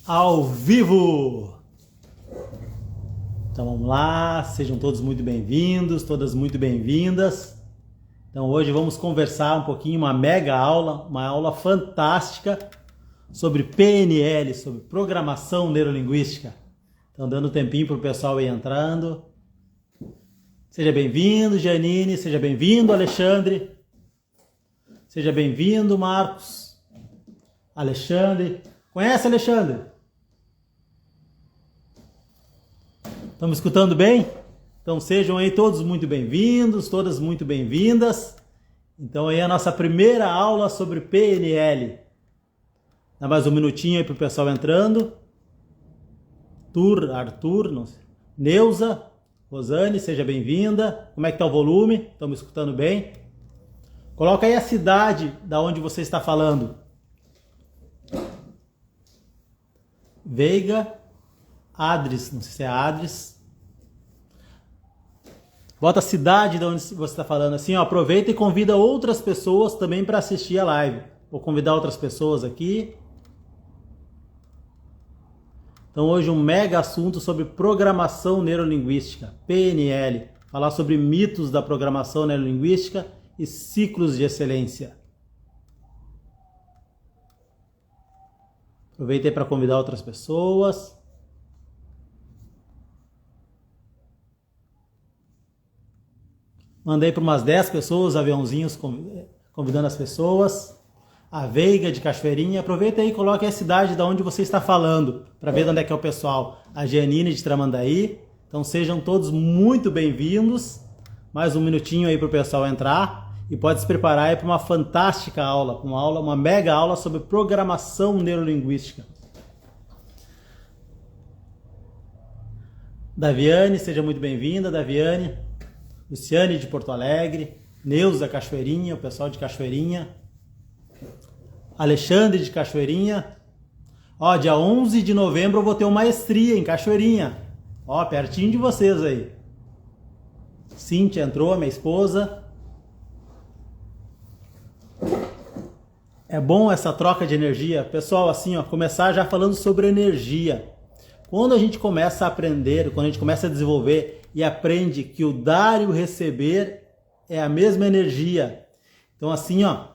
Ao vivo! Então vamos lá, sejam todos muito bem-vindos, todas muito bem-vindas. Então hoje vamos conversar um pouquinho, uma mega aula, uma aula fantástica sobre PNL, sobre programação neurolinguística. Então dando um tempinho para o pessoal ir entrando. Seja bem-vindo, Janine, seja bem-vindo, Alexandre. Seja bem-vindo, Marcos. Alexandre. Conhece, Alexandre? Estamos escutando bem? Então sejam aí todos muito bem-vindos, todas muito bem-vindas. Então aí a nossa primeira aula sobre PNL. Dá mais um minutinho aí para o pessoal entrando. Arthur, não sei. Neuza, Rosane, seja bem-vinda. Como é que está o volume? Estão me escutando bem? Coloca aí a cidade da onde você está falando. Veiga, Adres, não sei se é Adres. Bota a cidade de onde você está falando assim, ó, aproveita e convida outras pessoas também para assistir a live. Vou convidar outras pessoas aqui. Então hoje um mega assunto sobre programação neurolinguística, PNL. Falar sobre mitos da programação neurolinguística e ciclos de excelência. Aproveitei para convidar outras pessoas. Mandei para umas 10 pessoas, aviãozinhos convidando as pessoas. A Veiga de Cachoeirinha. Aproveita aí e coloque a cidade de onde você está falando, para ver de onde é que é o pessoal. A Gianine de Tramandaí. Então sejam todos muito bem-vindos. Mais um minutinho aí para o pessoal entrar. E pode se preparar aí para uma fantástica aula, uma mega aula sobre programação neurolinguística. Daviane, seja muito bem-vinda, Daviane. Luciane de Porto Alegre. Neuza Cachoeirinha, o pessoal de Cachoeirinha. Alexandre de Cachoeirinha. Ó, dia 11 de novembro eu vou ter uma maestria em Cachoeirinha. Ó, pertinho de vocês aí. Cíntia entrou, minha esposa. É bom essa troca de energia. Pessoal, assim, ó, começar já falando sobre energia. Quando a gente começa a aprender, quando a gente começa a desenvolver e aprende que o dar e o receber é a mesma energia. Então assim, ó,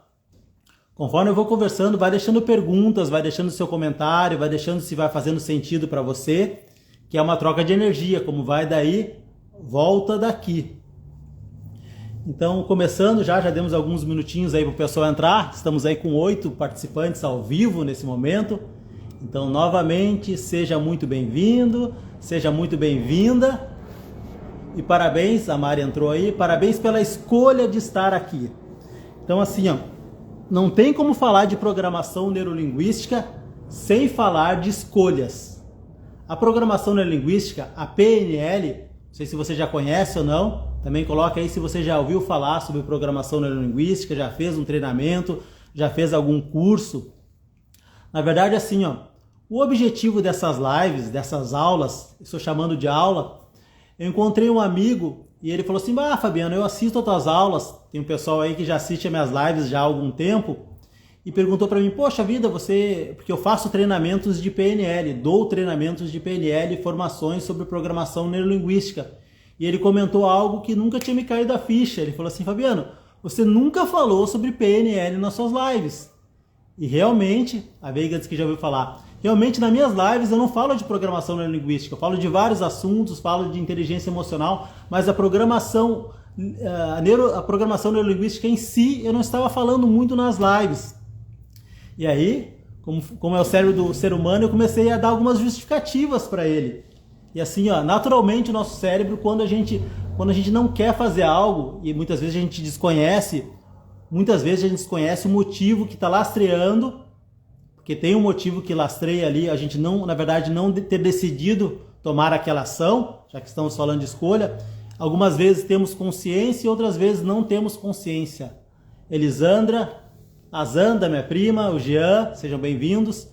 conforme eu vou conversando, vai deixando perguntas, vai deixando seu comentário, vai deixando se vai fazendo sentido para você, que é uma troca de energia, como vai daí, volta daqui. Então, começando já demos alguns minutinhos aí para o pessoal entrar, estamos aí com 8 participantes ao vivo nesse momento. Então, novamente, seja muito bem-vindo, seja muito bem-vinda. E parabéns, a Mari entrou aí, parabéns pela escolha de estar aqui. Então, assim, ó, não tem como falar de programação neurolinguística sem falar de escolhas. A programação neurolinguística, a PNL, não sei se você já conhece ou não, também coloca aí se você já ouviu falar sobre programação neurolinguística, já fez um treinamento, já fez algum curso. Na verdade, assim, ó, o objetivo dessas lives, dessas aulas, estou chamando de aula, eu encontrei um amigo e ele falou assim, Fabiano, eu assisto outras aulas, tem um pessoal aí que já assiste as minhas lives já há algum tempo, e perguntou para mim, poxa vida, porque eu faço treinamentos de PNL, dou treinamentos de PNL e formações sobre programação neurolinguística. E ele comentou algo que nunca tinha me caído a ficha, ele falou assim, Fabiano, você nunca falou sobre PNL nas suas lives. E realmente, a Veiga disse que já ouviu falar, realmente nas minhas lives eu não falo de programação neurolinguística, eu falo de vários assuntos, falo de inteligência emocional, mas a programação neurolinguística em si eu não estava falando muito nas lives. E aí, como é o cérebro do ser humano, eu comecei a dar algumas justificativas para ele. E assim, ó, naturalmente o nosso cérebro, quando a gente não quer fazer algo, e muitas vezes a gente desconhece o motivo que está lastreando, porque tem um motivo que lastreia ali, a gente não, na verdade, não ter decidido tomar aquela ação, já que estamos falando de escolha. Algumas vezes temos consciência e outras vezes não temos consciência. Elisandra, a Zanda, minha prima, o Jean, sejam bem-vindos.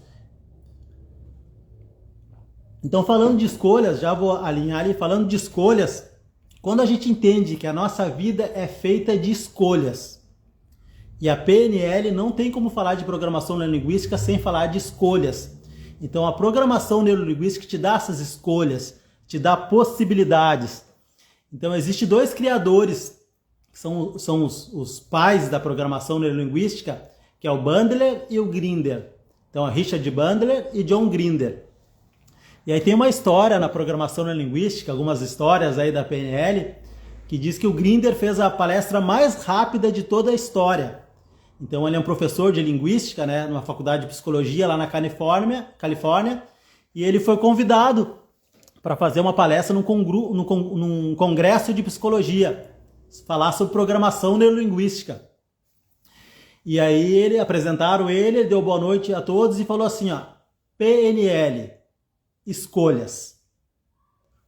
Então, falando de escolhas, já vou alinhar ali, falando de escolhas, quando a gente entende que a nossa vida é feita de escolhas, e a PNL não tem como falar de programação neurolinguística sem falar de escolhas. Então a programação neurolinguística te dá essas escolhas, te dá possibilidades. Então existem dois criadores, que são os pais da programação neurolinguística, que é o Bandler e o Grinder. Então, Richard Bandler e John Grinder. E aí tem uma história na programação neurolinguística, algumas histórias aí da PNL, que diz que o Grinder fez a palestra mais rápida de toda a história. Então, ele é um professor de linguística, né, numa faculdade de psicologia lá na Califórnia, e ele foi convidado para fazer uma palestra num congresso de psicologia, falar sobre programação neurolinguística. E aí apresentaram ele, deu boa noite a todos e falou assim, ó, PNL, escolhas.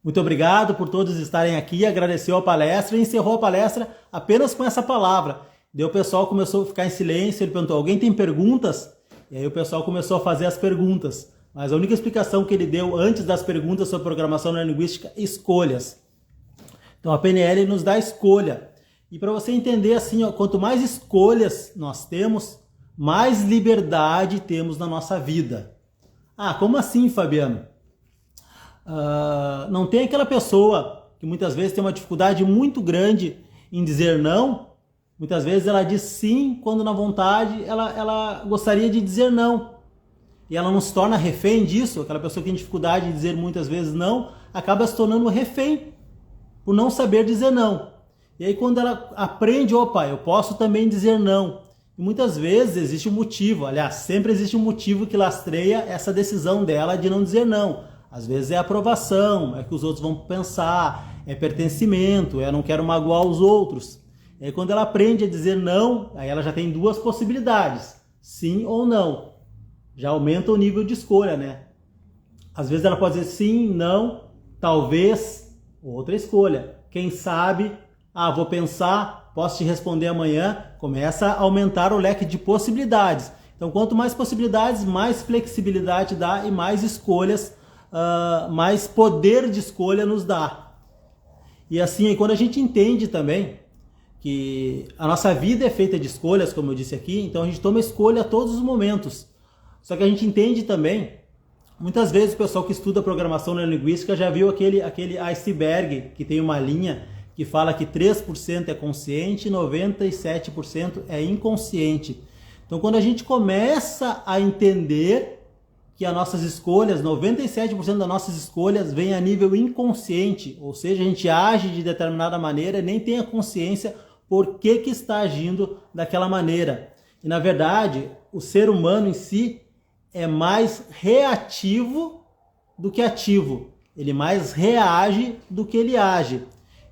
Muito obrigado por todos estarem aqui, agradeceu a palestra e encerrou a palestra apenas com essa palavra. Daí o pessoal começou a ficar em silêncio, ele perguntou, alguém tem perguntas? E aí o pessoal começou a fazer as perguntas. Mas a única explicação que ele deu antes das perguntas sobre programação neurolinguística, escolhas. Então a PNL nos dá escolha. E para você entender assim, ó, quanto mais escolhas nós temos, mais liberdade temos na nossa vida. Ah, como assim, Fabiano? Não tem aquela pessoa que muitas vezes tem uma dificuldade muito grande em dizer não. Muitas vezes ela diz sim, quando na vontade ela gostaria de dizer não. E ela não se torna refém disso. Aquela pessoa que tem dificuldade em dizer muitas vezes não, acaba se tornando refém por não saber dizer não. E aí quando ela aprende, opa, eu posso também dizer não. E muitas vezes existe um motivo, aliás, sempre existe um motivo que lastreia essa decisão dela de não dizer não. Às vezes é aprovação, é que os outros vão pensar, é pertencimento, é não quero magoar os outros. E aí quando ela aprende a dizer não, aí ela já tem duas possibilidades, sim ou não. Já aumenta o nível de escolha, né? Às vezes ela pode dizer sim, não, talvez, outra escolha. Quem sabe, vou pensar, posso te responder amanhã. Começa a aumentar o leque de possibilidades. Então, quanto mais possibilidades, mais flexibilidade dá e mais escolhas, mais poder de escolha nos dá. E assim, quando a gente entende também que a nossa vida é feita de escolhas, como eu disse aqui, então a gente toma escolha a todos os momentos. Só que a gente entende também, muitas vezes o pessoal que estuda programação neurolinguística já viu aquele iceberg que tem uma linha que fala que 3% é consciente e 97% é inconsciente. Então, quando a gente começa a entender que as nossas escolhas, 97% das nossas escolhas vêm a nível inconsciente, ou seja, a gente age de determinada maneira e nem tem a consciência por que está agindo daquela maneira. E, na verdade, o ser humano em si é mais reativo do que ativo. Ele mais reage do que ele age.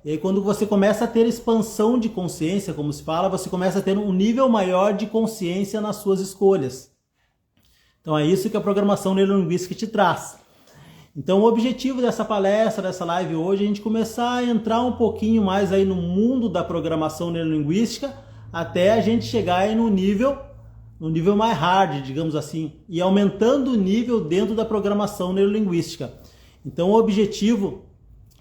E aí quando você começa a ter expansão de consciência, como se fala, você começa a ter um nível maior de consciência nas suas escolhas. Então é isso que a programação neurolinguística te traz. Então o objetivo dessa palestra, dessa live hoje, é a gente começar a entrar um pouquinho mais aí no mundo da programação neurolinguística, até a gente chegar aí no nível mais hard, digamos assim, e aumentando o nível dentro da programação neurolinguística. Então o objetivo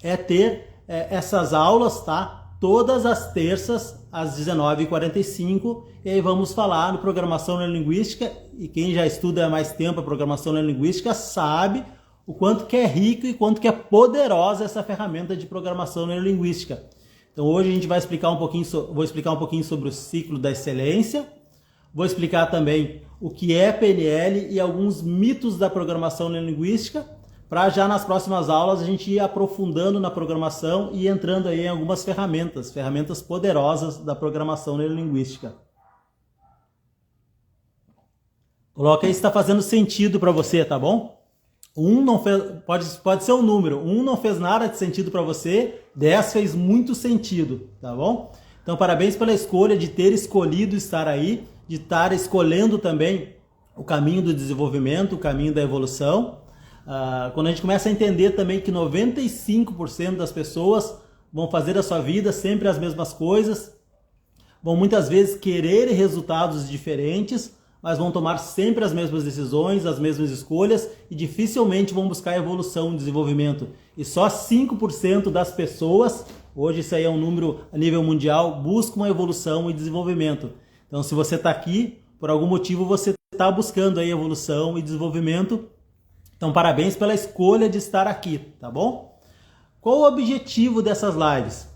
é ter essas aulas, tá? Todas as terças às 19h45, e aí vamos falar no programação neurolinguística, e quem já estuda há mais tempo a programação neurolinguística sabe o quanto que é rico e quanto que é poderosa essa ferramenta de programação neurolinguística. Então hoje a gente vai explicar vou explicar um pouquinho sobre o ciclo da excelência, vou explicar também o que é PNL e alguns mitos da programação neurolinguística, para já nas próximas aulas a gente ir aprofundando na programação e entrando aí em algumas ferramentas poderosas da programação neurolinguística. Coloca aí se está fazendo sentido para você, tá bom? Pode ser um número, 1 não fez nada de sentido para você, 10 fez muito sentido, tá bom? Então parabéns pela escolha de ter escolhido estar aí, de estar escolhendo também o caminho do desenvolvimento, o caminho da evolução. Quando a gente começa a entender também que 95% das pessoas vão fazer a sua vida sempre as mesmas coisas, vão muitas vezes querer resultados diferentes, mas vão tomar sempre as mesmas decisões, as mesmas escolhas e dificilmente vão buscar evolução e desenvolvimento. E só 5% das pessoas, hoje isso aí é um número a nível mundial, buscam uma evolução e desenvolvimento. Então se você está aqui, por algum motivo você está buscando aí evolução e desenvolvimento, Então, parabéns pela escolha de estar aqui, tá bom? Qual o objetivo dessas lives?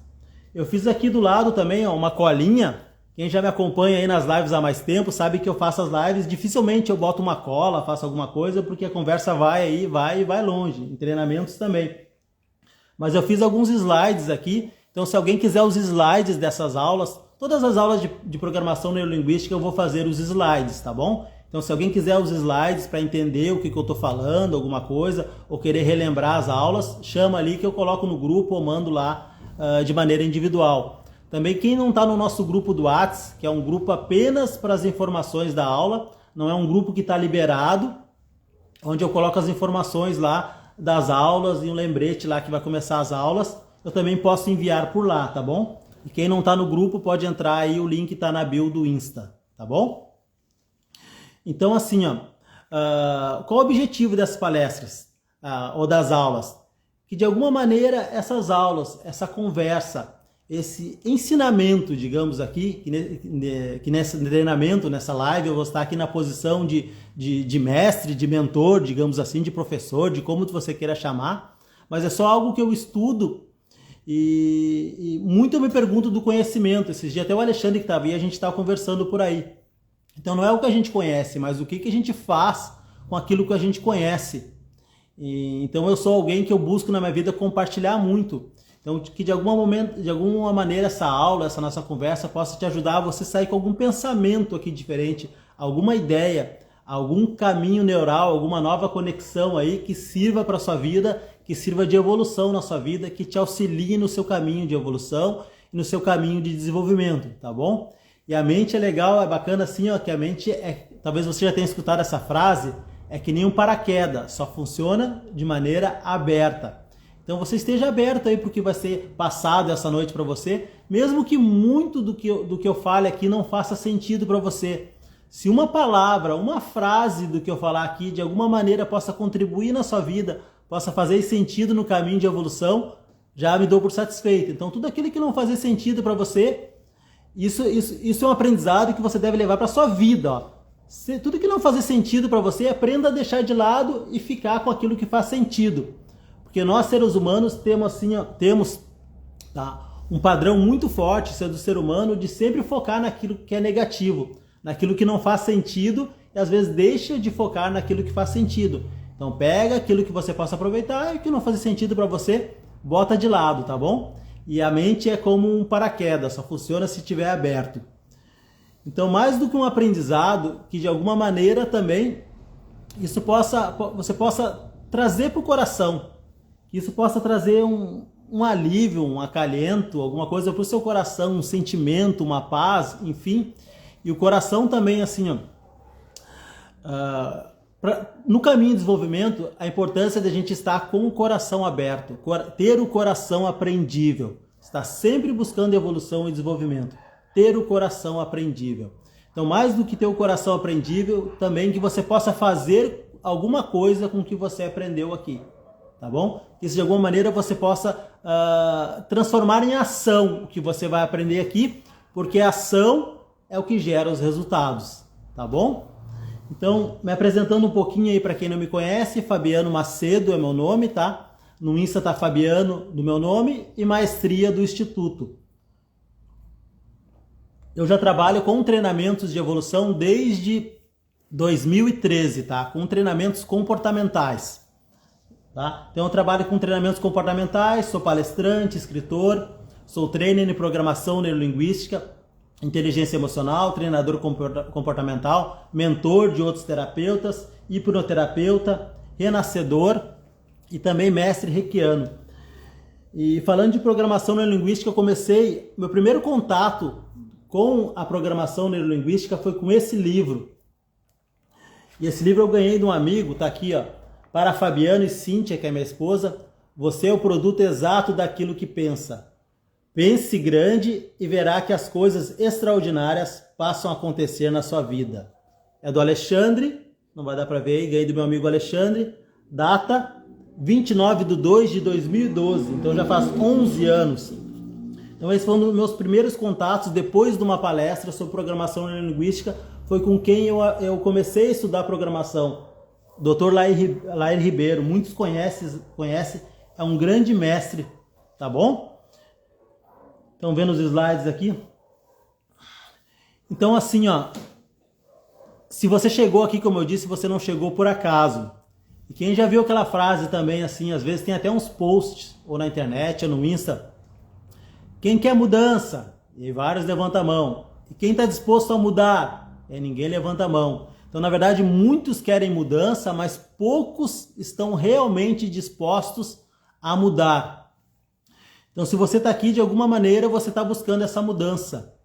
Eu fiz aqui do lado também uma colinha. Quem já me acompanha aí nas lives há mais tempo sabe que eu faço as lives, dificilmente eu boto uma cola, faço alguma coisa, porque a conversa vai aí, vai longe, em treinamentos também. Mas eu fiz alguns slides aqui, então se alguém quiser os slides dessas aulas, todas as aulas de programação neurolinguística eu vou fazer os slides, tá bom? Então se alguém quiser os slides para entender o que eu estou falando, alguma coisa, ou querer relembrar as aulas, chama ali que eu coloco no grupo ou mando lá de maneira individual. Também quem não está no nosso grupo do WhatsApp, que é um grupo apenas para as informações da aula, não é um grupo que está liberado, onde eu coloco as informações lá das aulas e um lembrete lá que vai começar as aulas, eu também posso enviar por lá, tá bom? E quem não está no grupo pode entrar aí, o link está na bio do Insta, tá bom? Então assim, qual o objetivo dessas palestras ou das aulas? Que de alguma maneira essas aulas, essa conversa, esse ensinamento, digamos aqui, que nesse treinamento, nessa live, eu vou estar aqui na posição de mestre, de mentor, digamos assim, de professor, de como você queira chamar, mas é só algo que eu estudo e muito eu me pergunto do conhecimento. Esses dias até o Alexandre que estava aí, a gente estava conversando por aí. Então não é o que a gente conhece, mas o que a gente faz com aquilo que a gente conhece. Então eu sou alguém que eu busco na minha vida compartilhar muito. Então que de alguma maneira essa aula, essa nossa conversa possa te ajudar a você sair com algum pensamento aqui diferente, alguma ideia, algum caminho neural, alguma nova conexão aí que sirva para a sua vida, que sirva de evolução na sua vida, que te auxilie no seu caminho de evolução e no seu caminho de desenvolvimento, tá bom? E a mente é legal, é bacana assim, que a mente talvez você já tenha escutado essa frase, é que nem um paraquedas, só funciona de maneira aberta. Então você esteja aberto aí para o que vai ser passado essa noite para você, mesmo que muito do que eu fale aqui não faça sentido para você. Se uma palavra, uma frase do que eu falar aqui de alguma maneira possa contribuir na sua vida, possa fazer sentido no caminho de evolução, já me dou por satisfeito. Então tudo aquilo que não fazer sentido para você, isso é um aprendizado que você deve levar para a sua vida. Ó. Tudo que não fazer sentido para você, aprenda a deixar de lado e ficar com aquilo que faz sentido. Porque nós, seres humanos, temos um padrão muito forte, do ser humano, de sempre focar naquilo que é negativo, naquilo que não faz sentido, e às vezes deixa de focar naquilo que faz sentido. Então pega aquilo que você possa aproveitar e o que não faz sentido para você, bota de lado, tá bom? E a mente é como um paraquedas, só funciona se estiver aberto. Então, mais do que um aprendizado, que de alguma maneira também você possa trazer para o coração, que isso possa trazer um alívio, um acalento, alguma coisa para o seu coração, um sentimento, uma paz, enfim. E o coração também, assim, no caminho de desenvolvimento, a importância de a gente estar com o coração aberto, ter o coração aprendível, estar sempre buscando evolução e desenvolvimento, ter o coração aprendível. Então, mais do que ter o coração aprendível, também que você possa fazer alguma coisa com o que você aprendeu aqui, tá bom? Que de alguma maneira você possa transformar em ação o que você vai aprender aqui, porque a ação é o que gera os resultados, tá bom? Então, me apresentando um pouquinho aí para quem não me conhece, Fabiano Macedo é meu nome, tá? No Insta tá Fabiano do meu nome e Maestria do Instituto. Eu já trabalho com treinamentos de evolução desde 2013, tá? Com treinamentos comportamentais, tá? Então eu trabalho com treinamentos comportamentais, sou palestrante, escritor, sou trainer em programação neurolinguística, inteligência emocional, treinador comportamental, mentor de outros terapeutas, hipnoterapeuta, renascedor e também mestre reikiano. E falando de programação neurolinguística, eu comecei, meu primeiro contato com a programação neurolinguística foi com esse livro. E esse livro eu ganhei de um amigo, tá aqui, ó, para Fabiano e Cíntia, que é minha esposa. Você é o produto exato daquilo que pensa. Pense grande e verá que as coisas extraordinárias passam a acontecer na sua vida. É do Alexandre, não vai dar para ver aí, ganhei do meu amigo Alexandre. Data 29/2/2012, então já faz 11 anos. Então esse foi um dos meus primeiros contatos depois de uma palestra sobre programação neurolinguística, foi com quem eu comecei a estudar programação Dr. Lair Ribeiro, muitos conhecem, é um grande mestre, tá bom? Estão vendo os slides aqui? Então assim, ó, se você chegou aqui, como eu disse, você não chegou por acaso. E quem já viu aquela frase também, assim, às vezes tem até uns posts, ou na internet, ou no Insta, quem quer mudança? E vários levantam a mão. E quem está disposto a mudar? E ninguém levanta a mão. Então, na verdade, muitos querem mudança, mas poucos estão realmente dispostos a mudar. Então, se você está aqui, de alguma maneira, você está buscando essa mudança.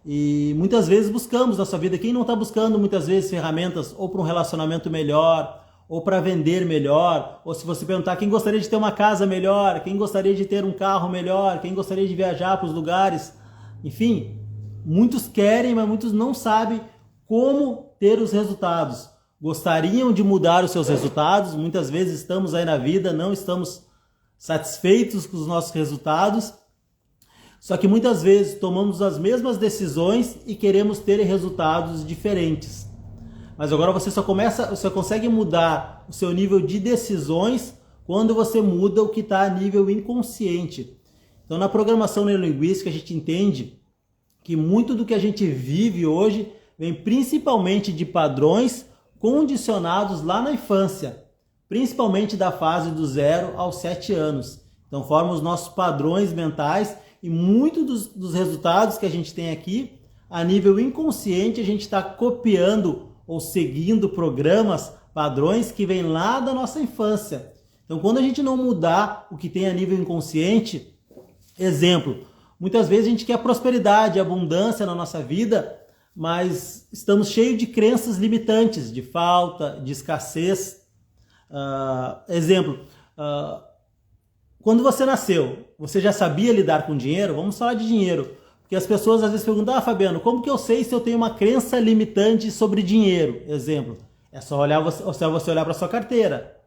E muitas vezes buscamos na sua vida. Quem não está buscando, muitas vezes, ferramentas ou para um relacionamento melhor, ou para vender melhor, ou se você perguntar quem gostaria de ter uma casa melhor, quem gostaria de ter um carro melhor, quem gostaria de viajar para os lugares, enfim, muitos querem, mas muitos não sabem como ter os resultados. Gostariam de mudar os seus resultados, muitas vezes estamos aí na vida, não estamos satisfeitos com os nossos resultados, só que muitas vezes tomamos as mesmas decisões e queremos ter resultados diferentes. Mas agora você só consegue mudar o seu nível de decisões quando você muda o que está a nível inconsciente. Então, na programação neurolinguística, a gente entende que muito do que a gente vive hoje vem principalmente de padrões condicionados lá na infância, principalmente da fase do 0 aos 7 anos. Então, formam os nossos padrões mentais e muitos dos resultados que a gente tem aqui, a nível inconsciente, a gente está copiando ou seguindo programas, padrões que vêm lá da nossa infância. Então, quando a gente não mudar o que tem a nível inconsciente, exemplo, muitas vezes a gente quer prosperidade, abundância na nossa vida, mas estamos cheios de crenças limitantes, de falta, de escassez. Exemplo, quando você nasceu, você já sabia lidar com dinheiro? Vamos falar de dinheiro. Porque as pessoas às vezes perguntam, Fabiano, como que eu sei se eu tenho uma crença limitante sobre dinheiro? Exemplo, é só você olhar para a sua carteira.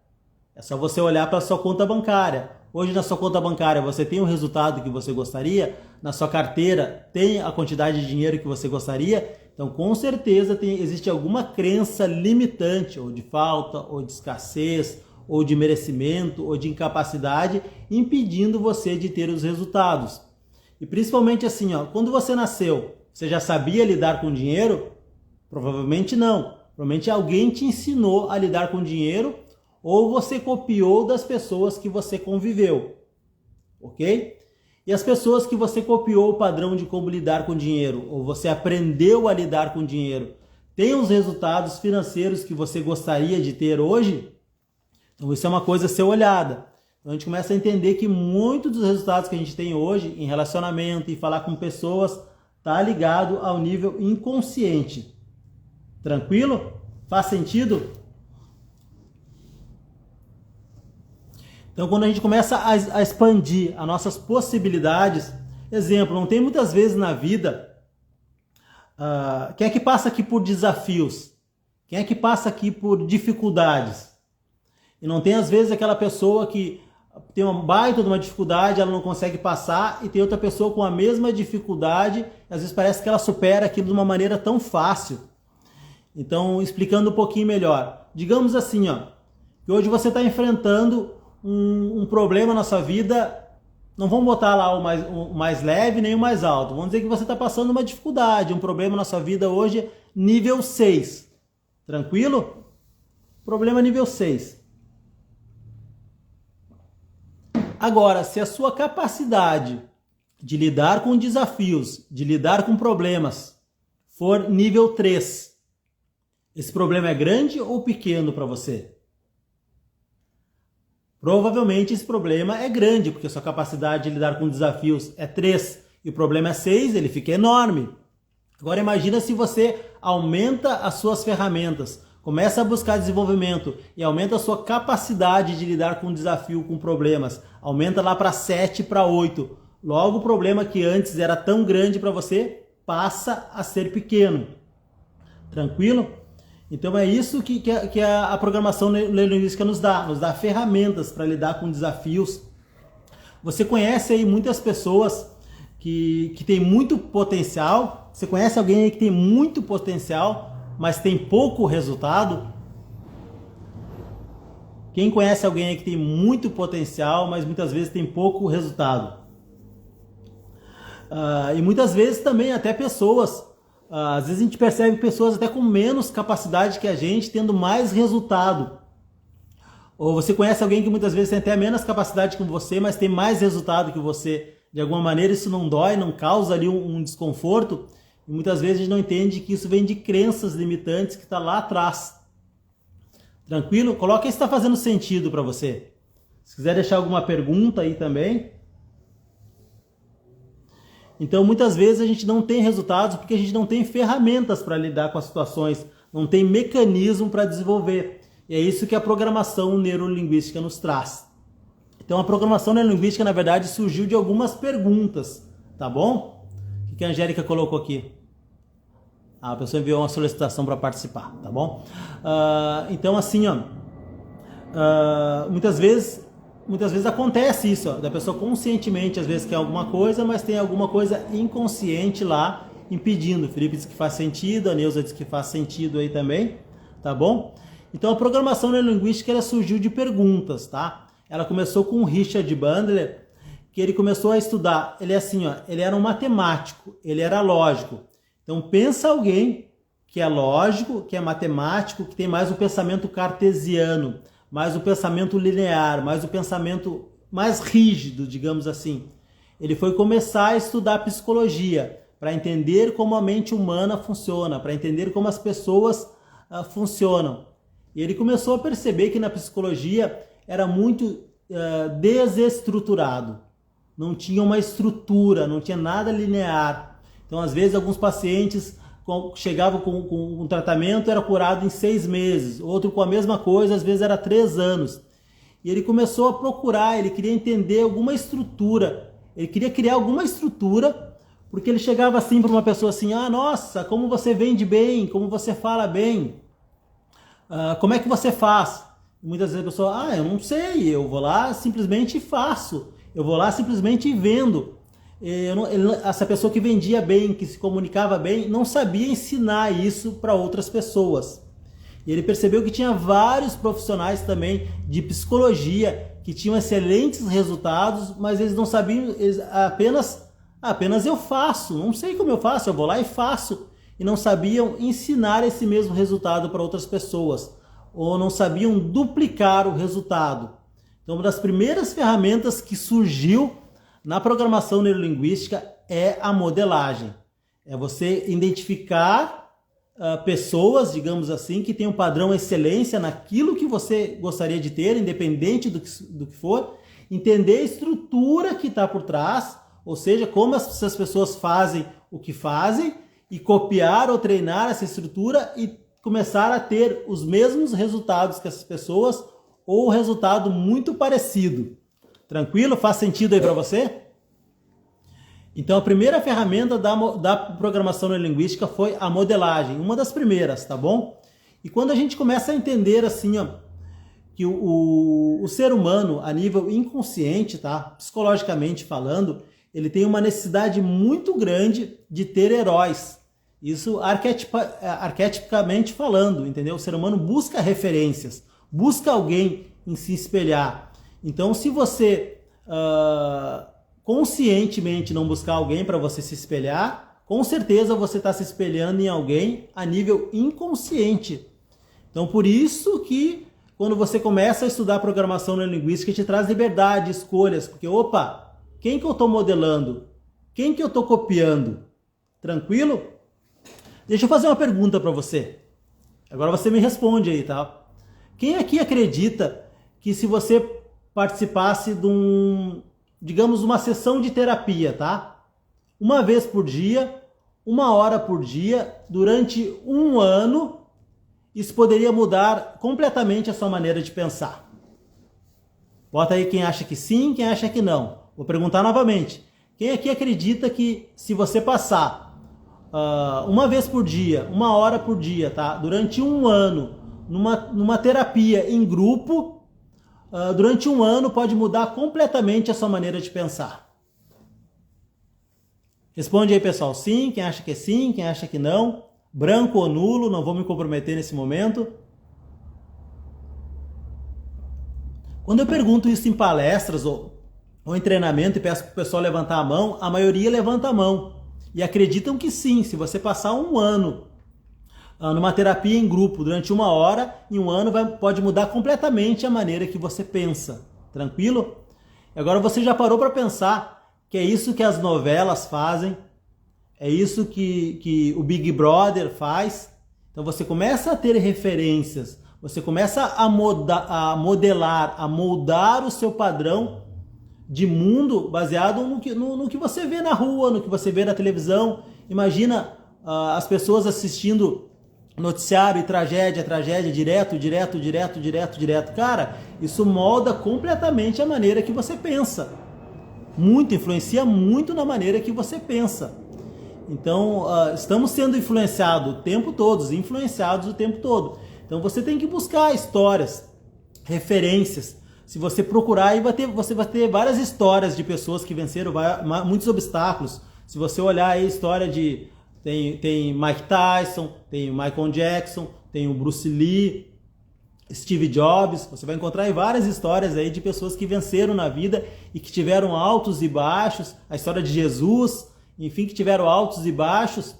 É só você olhar para a sua conta bancária. Hoje na sua conta bancária você tem o resultado que você gostaria? Na sua carteira tem a quantidade de dinheiro que você gostaria? Então com certeza existe alguma crença limitante, ou de falta, ou de escassez, ou de merecimento, ou de incapacidade, impedindo você de ter os resultados. E principalmente assim, quando você nasceu, você já sabia lidar com dinheiro? Provavelmente não. Provavelmente alguém te ensinou a lidar com dinheiro ou você copiou das pessoas que você conviveu. Ok? E as pessoas que você copiou o padrão de como lidar com dinheiro ou você aprendeu a lidar com dinheiro, têm os resultados financeiros que você gostaria de ter hoje? Então isso é uma coisa a ser olhada. Então a gente começa a entender que muitos dos resultados que a gente tem hoje em relacionamento e falar com pessoas está ligado ao nível inconsciente. Tranquilo? Faz sentido? Então quando a gente começa a expandir as nossas possibilidades, exemplo, não tem muitas vezes na vida, quem é que passa aqui por desafios? Quem é que passa aqui por dificuldades? E não tem às vezes aquela pessoa que tem uma baita de uma dificuldade, ela não consegue passar, e tem outra pessoa com a mesma dificuldade, às vezes parece que ela supera aquilo de uma maneira tão fácil. Então, explicando um pouquinho melhor, digamos assim, que hoje você está enfrentando um problema na sua vida, não vamos botar lá o mais leve nem o mais alto, vamos dizer que você está passando uma dificuldade, um problema na sua vida hoje, nível 6, tranquilo? Problema nível 6. Agora, se a sua capacidade de lidar com desafios, de lidar com problemas, for nível 3, esse problema é grande ou pequeno para você? Provavelmente esse problema é grande, porque a sua capacidade de lidar com desafios é 3 e o problema é 6, ele fica enorme. Agora imagina se você aumenta as suas ferramentas, começa a buscar desenvolvimento e aumenta a sua capacidade de lidar com desafio, com problemas. Aumenta lá para 7, para 8. Logo o problema que antes era tão grande para você passa a ser pequeno. Tranquilo? Então é isso que a programação neurolinguística nos dá ferramentas para lidar com desafios. Você conhece aí muitas pessoas que têm muito potencial? Você conhece alguém aí que tem muito potencial, mas tem pouco resultado? Quem conhece alguém aí que tem muito potencial, mas muitas vezes tem pouco resultado? E muitas vezes também até pessoas, às vezes a gente percebe pessoas até com menos capacidade que a gente, tendo mais resultado. Ou você conhece alguém que muitas vezes tem até menos capacidade que você, mas tem mais resultado que você. De alguma maneira isso não dói, não causa ali um desconforto. E muitas vezes a gente não entende que isso vem de crenças limitantes que está lá atrás. Tranquilo? Coloca aí se está fazendo sentido para você. Se quiser deixar alguma pergunta aí também. Então muitas vezes a gente não tem resultados porque a gente não tem ferramentas para lidar com as situações, não tem mecanismo para desenvolver. E é isso que a programação neurolinguística nos traz. Então a programação neurolinguística na verdade surgiu de algumas perguntas, tá bom? O que a Angélica colocou aqui? A pessoa enviou uma solicitação para participar, tá bom? Então assim, muitas vezes acontece isso, da pessoa conscientemente às vezes quer alguma coisa, mas tem alguma coisa inconsciente lá impedindo. O Felipe diz que faz sentido, a Neuza diz que faz sentido aí também, tá bom? Então a programação neurolinguística ela surgiu de perguntas, tá? Ela começou com o Richard Bandler, que ele começou a estudar, ele é assim, ele era um matemático, ele era lógico. Então pensa alguém que é lógico, que é matemático, que tem mais o pensamento cartesiano, mais o pensamento linear, mais o pensamento mais rígido, digamos assim. Ele foi começar a estudar psicologia, para entender como a mente humana funciona, para entender como as pessoas funcionam. E ele começou a perceber que na psicologia era muito desestruturado. Não tinha uma estrutura, não tinha nada linear. Então, às vezes, alguns pacientes chegavam com um tratamento, era curado em 6 meses. Outro com a mesma coisa, às vezes era 3 anos. E ele começou a procurar, ele queria entender alguma estrutura. Ele queria criar alguma estrutura, porque ele chegava assim para uma pessoa assim, nossa, como você vende bem, como você fala bem. Como é que você faz? Muitas vezes a pessoa, eu não sei, eu vou lá simplesmente faço, eu vou lá simplesmente vendo. Essa pessoa que vendia bem, que se comunicava bem, não sabia ensinar isso para outras pessoas. E ele percebeu que tinha vários profissionais também de psicologia que tinham excelentes resultados, mas eles não sabiam, apenas eu faço, não sei como eu faço, eu vou lá e faço. E não sabiam ensinar esse mesmo resultado para outras pessoas, ou não sabiam duplicar o resultado. Então, uma das primeiras ferramentas que surgiu na programação neurolinguística é a modelagem. É você identificar pessoas, digamos assim, que têm um padrão excelência naquilo que você gostaria de ter, independente do que for, entender a estrutura que está por trás, ou seja, como essas pessoas fazem o que fazem, e copiar ou treinar essa estrutura e começar a ter os mesmos resultados que essas pessoas ou resultado muito parecido. Tranquilo? Faz sentido aí para você? Então a primeira ferramenta da programação neurolinguística foi a modelagem, uma das primeiras, tá bom? E quando a gente começa a entender assim, que o ser humano a nível inconsciente, tá? Psicologicamente falando, ele tem uma necessidade muito grande de ter heróis. Isso arquetipicamente falando, entendeu? O ser humano busca referências, busca alguém em se espelhar. Então, se você conscientemente não buscar alguém para você se espelhar, com certeza você está se espelhando em alguém a nível inconsciente. Então, por isso que quando você começa a estudar programação neurolinguística, te traz liberdade, escolhas, porque, quem que eu estou modelando? Quem que eu estou copiando? Tranquilo? Deixa eu fazer uma pergunta para você. Agora você me responde aí, tá? Quem aqui acredita que se você participasse de uma sessão de terapia, tá? Uma vez por dia, 1 hora por dia, durante 1 ano, isso poderia mudar completamente a sua maneira de pensar? Bota aí quem acha que sim, quem acha que não. Vou perguntar novamente. Quem aqui acredita que se você passar uma vez por dia, 1 hora por dia, tá? Durante 1 ano, numa terapia em grupo, durante 1 ano pode mudar completamente a sua maneira de pensar? Responde aí, pessoal. Sim, quem acha que é sim, quem acha que não. Branco ou nulo, não vou me comprometer nesse momento. Quando eu pergunto isso em palestras ou em treinamento e peço para o pessoal levantar a mão, a maioria levanta a mão e acreditam que sim, se você passar um ano numa terapia em grupo durante 1 hora, em um ano pode mudar completamente a maneira que você pensa. Tranquilo? Agora você já parou para pensar que é isso que as novelas fazem? É isso que o Big Brother faz? Então você começa a ter referências, você começa a modelar, a moldar o seu padrão de mundo baseado no que você vê na rua, no que você vê na televisão. Imagina as pessoas assistindo noticiário e tragédia, direto. Cara, isso molda completamente a maneira que você pensa. Influencia muito na maneira que você pensa. Então, estamos sendo influenciados o tempo todo. Então, você tem que buscar histórias, referências. Se você procurar, você vai ter várias histórias de pessoas que venceram muitos obstáculos. Se você olhar aí a história tem Mike Tyson, tem o Michael Jackson, tem o Bruce Lee, Steve Jobs. Você vai encontrar aí várias histórias aí de pessoas que venceram na vida e que tiveram altos e baixos. A história de Jesus, enfim, que tiveram altos e baixos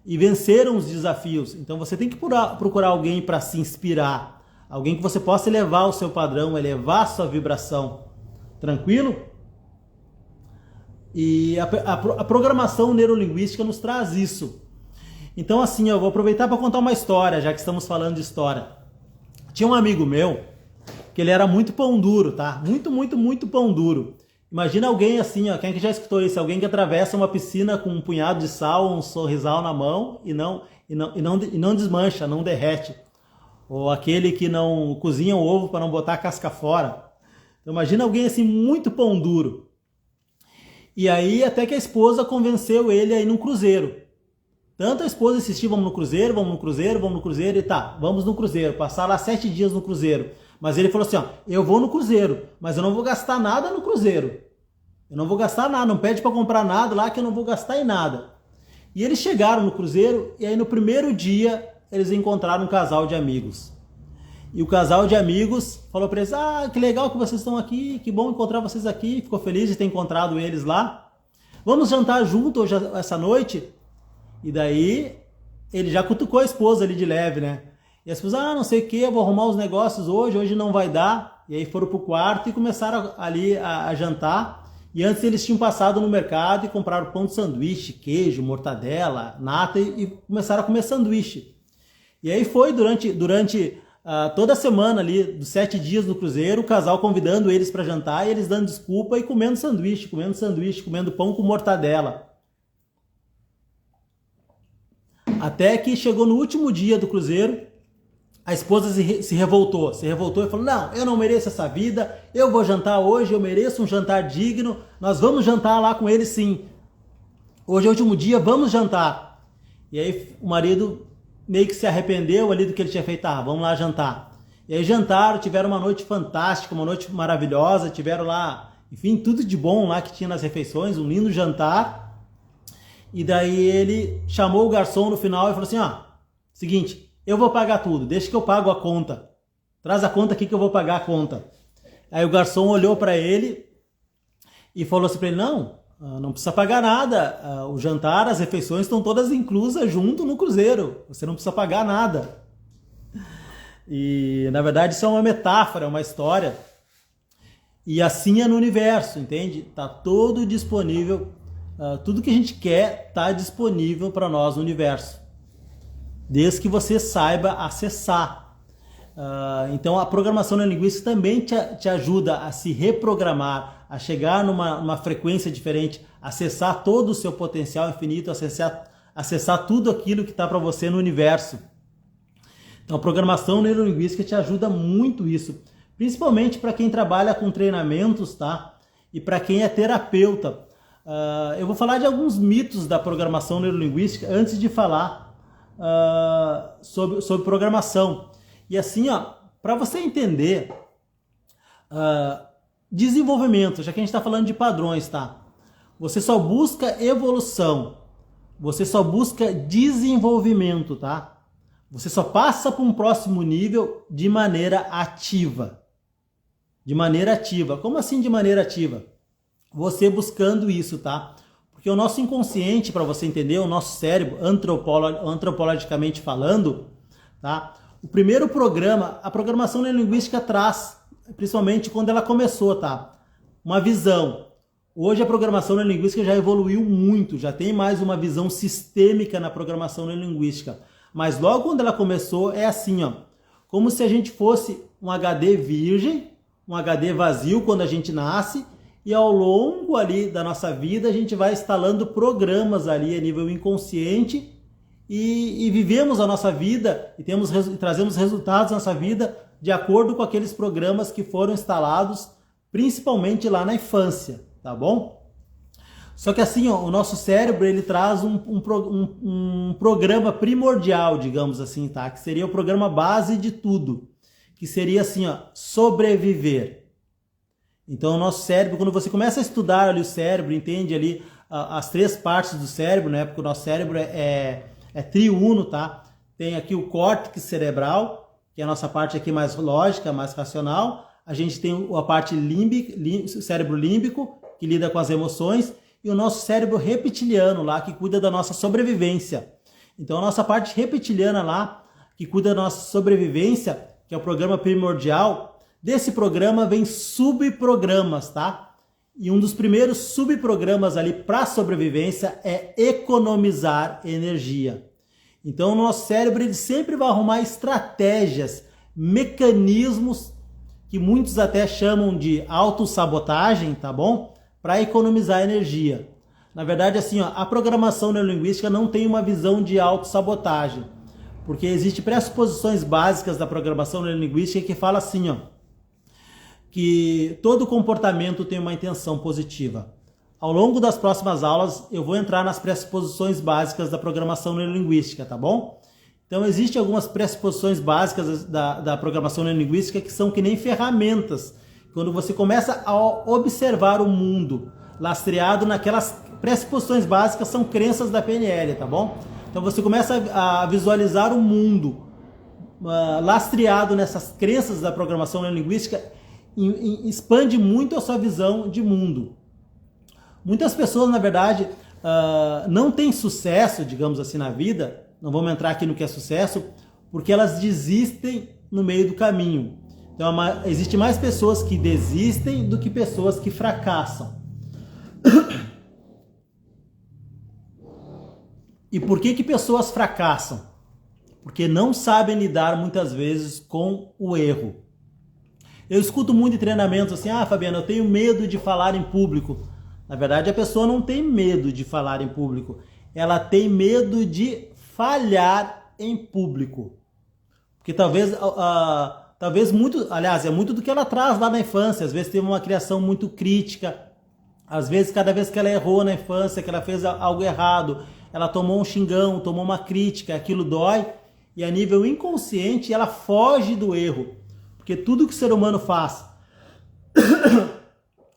e venceram os desafios. Então você tem que procurar alguém para se inspirar, alguém que você possa elevar o seu padrão, elevar a sua vibração. Tranquilo? E a programação neurolinguística nos traz isso. Então assim, eu vou aproveitar para contar uma história, já que estamos falando de história. Tinha um amigo meu, que ele era muito pão duro, tá? Muito pão duro. Imagina alguém assim, quem é que já escutou isso? Alguém que atravessa uma piscina com um punhado de sal, um sorrisal na mão e não desmancha, não derrete. Ou aquele que não cozinha o ovo para não botar a casca fora. Então imagina alguém assim, muito pão duro. E aí até que a esposa convenceu ele a ir num cruzeiro. Tanto a esposa insistiu, vamos no cruzeiro e tá, vamos no cruzeiro. Passar lá 7 dias no cruzeiro. Mas ele falou assim, eu vou no cruzeiro, mas eu não vou gastar nada no cruzeiro. Eu não vou gastar nada, não pede para comprar nada lá que eu não vou gastar em nada. E eles chegaram no cruzeiro e aí no primeiro dia eles encontraram um casal de amigos. E o casal de amigos falou para eles, que legal que vocês estão aqui, que bom encontrar vocês aqui, ficou feliz de ter encontrado eles lá. Vamos jantar junto hoje, essa noite? E daí ele já cutucou a esposa ali de leve, né? E a esposa, não sei o que, eu vou arrumar os negócios hoje não vai dar. E aí foram pro quarto e começaram ali a jantar. E antes eles tinham passado no mercado e compraram pão de sanduíche, queijo, mortadela, nata e começaram a comer sanduíche. E aí foi durante toda a semana ali, dos 7 dias no cruzeiro, o casal convidando eles para jantar e eles dando desculpa e comendo sanduíche, comendo pão com mortadela. Até que chegou no último dia do cruzeiro, a esposa se revoltou e falou, não, eu não mereço essa vida, eu vou jantar hoje, eu mereço um jantar digno, nós vamos jantar lá com eles sim. Hoje é o último dia, vamos jantar. E aí o marido meio que se arrependeu ali do que ele tinha feito, vamos lá jantar. E aí jantaram, tiveram uma noite fantástica, uma noite maravilhosa, tiveram lá, enfim, tudo de bom lá que tinha nas refeições, um lindo jantar. E daí ele chamou o garçom no final e falou assim, seguinte, eu vou pagar tudo, deixa que eu pago a conta. Traz a conta aqui que eu vou pagar a conta. Aí o garçom olhou para ele e falou assim para ele, não precisa pagar nada, o jantar, as refeições estão todas inclusas junto no cruzeiro, você não precisa pagar nada. E na verdade isso é uma metáfora, é uma história. E assim é no universo, entende? Está todo disponível, tudo que a gente quer está disponível para nós no universo, desde que você saiba acessar. Então a programação neurolinguística também te ajuda a se reprogramar, a chegar numa frequência diferente, acessar todo o seu potencial infinito, acessar tudo aquilo que está para você no universo. Então a programação neurolinguística te ajuda muito isso, principalmente para quem trabalha com treinamentos, tá? E para quem é terapeuta. Eu vou falar de alguns mitos da programação neurolinguística antes de falar sobre programação. E assim, para você entender desenvolvimento, já que a gente está falando de padrões, tá? Você só busca evolução, você só busca desenvolvimento, tá? Você só passa para um próximo nível de maneira ativa. De maneira ativa. Como assim de maneira ativa? Você buscando isso, tá? Porque o nosso inconsciente, para você entender, o nosso cérebro, antropologicamente falando, tá? O primeiro programa, a programação neurolinguística traz, principalmente quando ela começou, tá? Uma visão. Hoje a programação neurolinguística já evoluiu muito, já tem mais uma visão sistêmica na programação neurolinguística. Mas logo quando ela começou, é assim, ó. Como se a gente fosse um HD virgem, um HD vazio quando a gente nasce, e ao longo ali da nossa vida a gente vai instalando programas ali a nível inconsciente e vivemos a nossa vida e trazemos resultados na nossa vida de acordo com aqueles programas que foram instalados principalmente lá na infância, tá bom? Só que assim, ó, o nosso cérebro ele traz um programa primordial, digamos assim, tá? Que seria o programa base de tudo, que seria assim, ó, sobreviver. Então o nosso cérebro, quando você começa a estudar ali o cérebro, entende ali as três partes do cérebro, né? Porque o nosso cérebro é triuno, tá? Tem aqui o córtex cerebral, que é a nossa parte aqui mais lógica, mais racional. A gente tem a parte cérebro límbico, que lida com as emoções, e o nosso cérebro reptiliano lá, que cuida da nossa sobrevivência. Então a nossa parte reptiliana lá, que cuida da nossa sobrevivência, que é o programa primordial. Desse programa vem subprogramas, tá? E um dos primeiros subprogramas ali para sobrevivência é economizar energia. Então o nosso cérebro ele sempre vai arrumar estratégias, mecanismos que muitos até chamam de autossabotagem, tá bom? Para economizar energia. Na verdade, assim, ó, a programação neurolinguística não tem uma visão de autossabotagem, porque existem pressuposições básicas da programação neurolinguística que fala assim, ó, que todo comportamento tem uma intenção positiva. Ao longo das próximas aulas, eu vou entrar nas pressuposições básicas da programação neurolinguística, tá bom? Então, existem algumas pressuposições básicas da programação neurolinguística que são que nem ferramentas. Quando você começa a observar o mundo lastreado naquelas pressuposições básicas, são crenças da PNL, tá bom? Então, você começa a visualizar o mundo lastreado nessas crenças da programação neurolinguística, expande muito a sua visão de mundo. Muitas pessoas, na verdade, não têm sucesso, digamos assim, na vida, não vamos entrar aqui no que é sucesso, porque elas desistem no meio do caminho. Então, existe mais pessoas que desistem do que pessoas que fracassam. E por que pessoas fracassam? Porque não sabem lidar muitas vezes com o erro. Eu escuto muito em treinamentos assim, Fabiano, eu tenho medo de falar em público. Na verdade, a pessoa não tem medo de falar em público. Ela tem medo de falhar em público. Porque talvez muito, aliás, é muito do que ela traz lá na infância. Às vezes teve uma criação muito crítica. Às vezes, cada vez que ela errou na infância, que ela fez algo errado, ela tomou um xingão, tomou uma crítica, aquilo dói. E a nível inconsciente, ela foge do erro. Porque tudo que o ser humano faz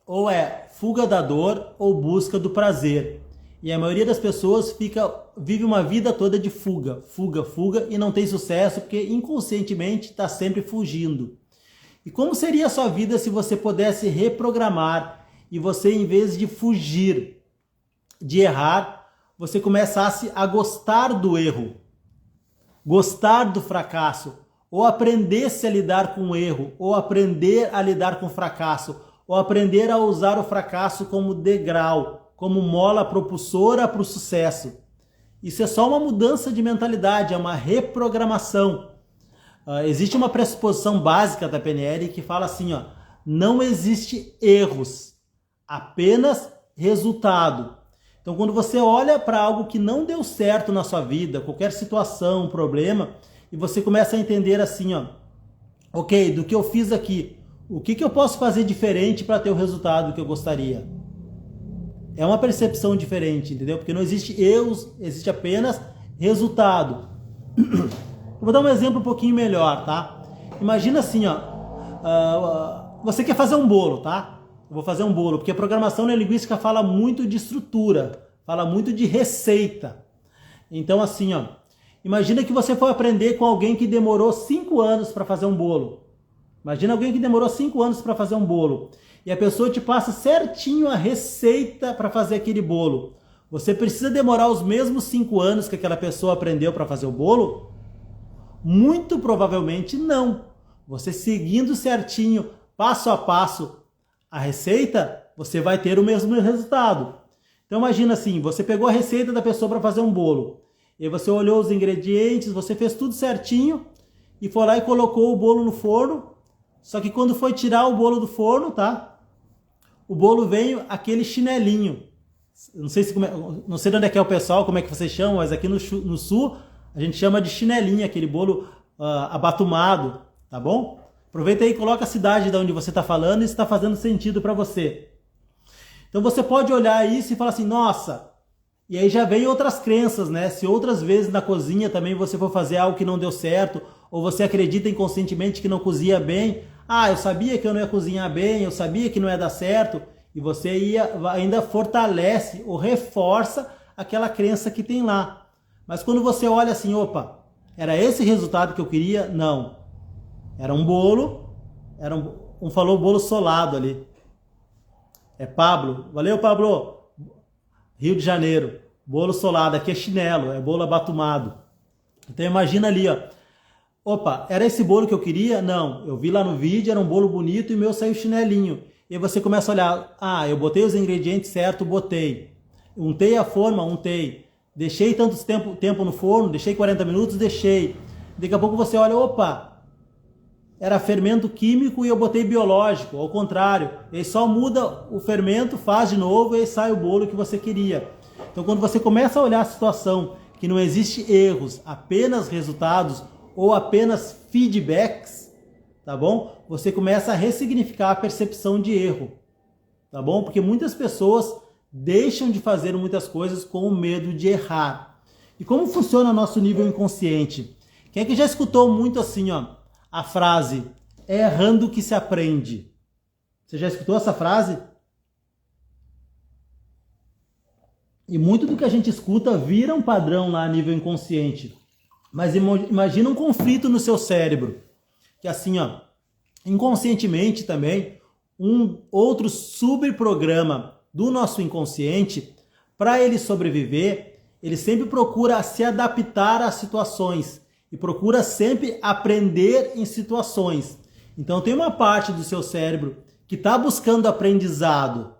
ou é fuga da dor ou busca do prazer. E a maioria das pessoas vive uma vida toda de fuga e não tem sucesso porque inconscientemente está sempre fugindo. E como seria a sua vida se você pudesse reprogramar e você, em vez de fugir, de errar, você começasse a gostar do erro, gostar do fracasso, ou aprendesse a lidar com o erro, ou aprender a lidar com o fracasso, ou aprender a usar o fracasso como degrau, como mola propulsora para o sucesso. Isso é só uma mudança de mentalidade, é uma reprogramação. Existe uma pressuposição básica da PNL que fala assim, ó, não existe erros, apenas resultado. Então, quando você olha para algo que não deu certo na sua vida, qualquer situação, problema, e você começa a entender assim, ó, ok, do que eu fiz aqui, o que eu posso fazer diferente para ter o resultado que eu gostaria? É uma percepção diferente, entendeu? Porque não existe erros, existe apenas resultado. Eu vou dar um exemplo um pouquinho melhor, tá? Imagina assim, ó, você quer fazer um bolo, tá? Eu vou fazer um bolo, porque a programação neurolinguística fala muito de estrutura, fala muito de receita. Então assim, ó, imagina que você foi aprender com alguém que demorou 5 anos para fazer um bolo. Imagina alguém que demorou 5 anos para fazer um bolo e a pessoa te passa certinho a receita para fazer aquele bolo. Você precisa demorar os mesmos 5 anos que aquela pessoa aprendeu para fazer o bolo? Muito provavelmente não. Você seguindo certinho, passo a passo, a receita, você vai ter o mesmo resultado. Então imagina assim, você pegou a receita da pessoa para fazer um bolo, e você olhou os ingredientes, você fez tudo certinho, e foi lá e colocou o bolo no forno, só que quando foi tirar o bolo do forno, tá? O bolo veio aquele chinelinho. Não sei não sei de onde é que é o pessoal, como é que vocês chamam, mas aqui no sul a gente chama de chinelinho, aquele bolo abatumado, tá bom? Aproveita aí e coloca a cidade de onde você está falando e se está fazendo sentido para você. Então você pode olhar isso e falar assim, nossa, e aí já vem outras crenças, né? Se outras vezes na cozinha também você for fazer algo que não deu certo, ou você acredita inconscientemente que não cozinha bem, eu sabia que eu não ia cozinhar bem, eu sabia que não ia dar certo, e você ainda fortalece ou reforça aquela crença que tem lá. Mas quando você olha assim, opa, era esse resultado que eu queria? Não. Era um bolo, falou bolo solado ali. É Pablo, valeu Pablo, Rio de Janeiro, bolo solado, aqui é chinelo, é bolo abatumado. Então imagina ali, ó, opa, era esse bolo que eu queria? Não, eu vi lá no vídeo, era um bolo bonito e o meu saiu chinelinho. E aí você começa a olhar, eu botei os ingredientes certo, botei. Untei a forma, untei. Deixei tanto tempo no forno, deixei 40 minutos, deixei. Daqui a pouco você olha, opa, era fermento químico e eu botei biológico, ao contrário. E aí só muda o fermento, faz de novo e aí sai o bolo que você queria. Então quando você começa a olhar a situação, que não existe erros, apenas resultados ou apenas feedbacks, tá bom? Você começa a ressignificar a percepção de erro, tá bom? Porque muitas pessoas deixam de fazer muitas coisas com o medo de errar. E como funciona o nosso nível inconsciente? Quem é que já escutou muito assim, ó, a frase, é errando que se aprende? Você já escutou essa frase? E muito do que a gente escuta vira um padrão lá a nível inconsciente. Mas imagina um conflito no seu cérebro. Que assim, ó, inconscientemente também, um outro subprograma do nosso inconsciente, para ele sobreviver, ele sempre procura se adaptar às situações e procura sempre aprender em situações. Então tem uma parte do seu cérebro que está buscando aprendizado.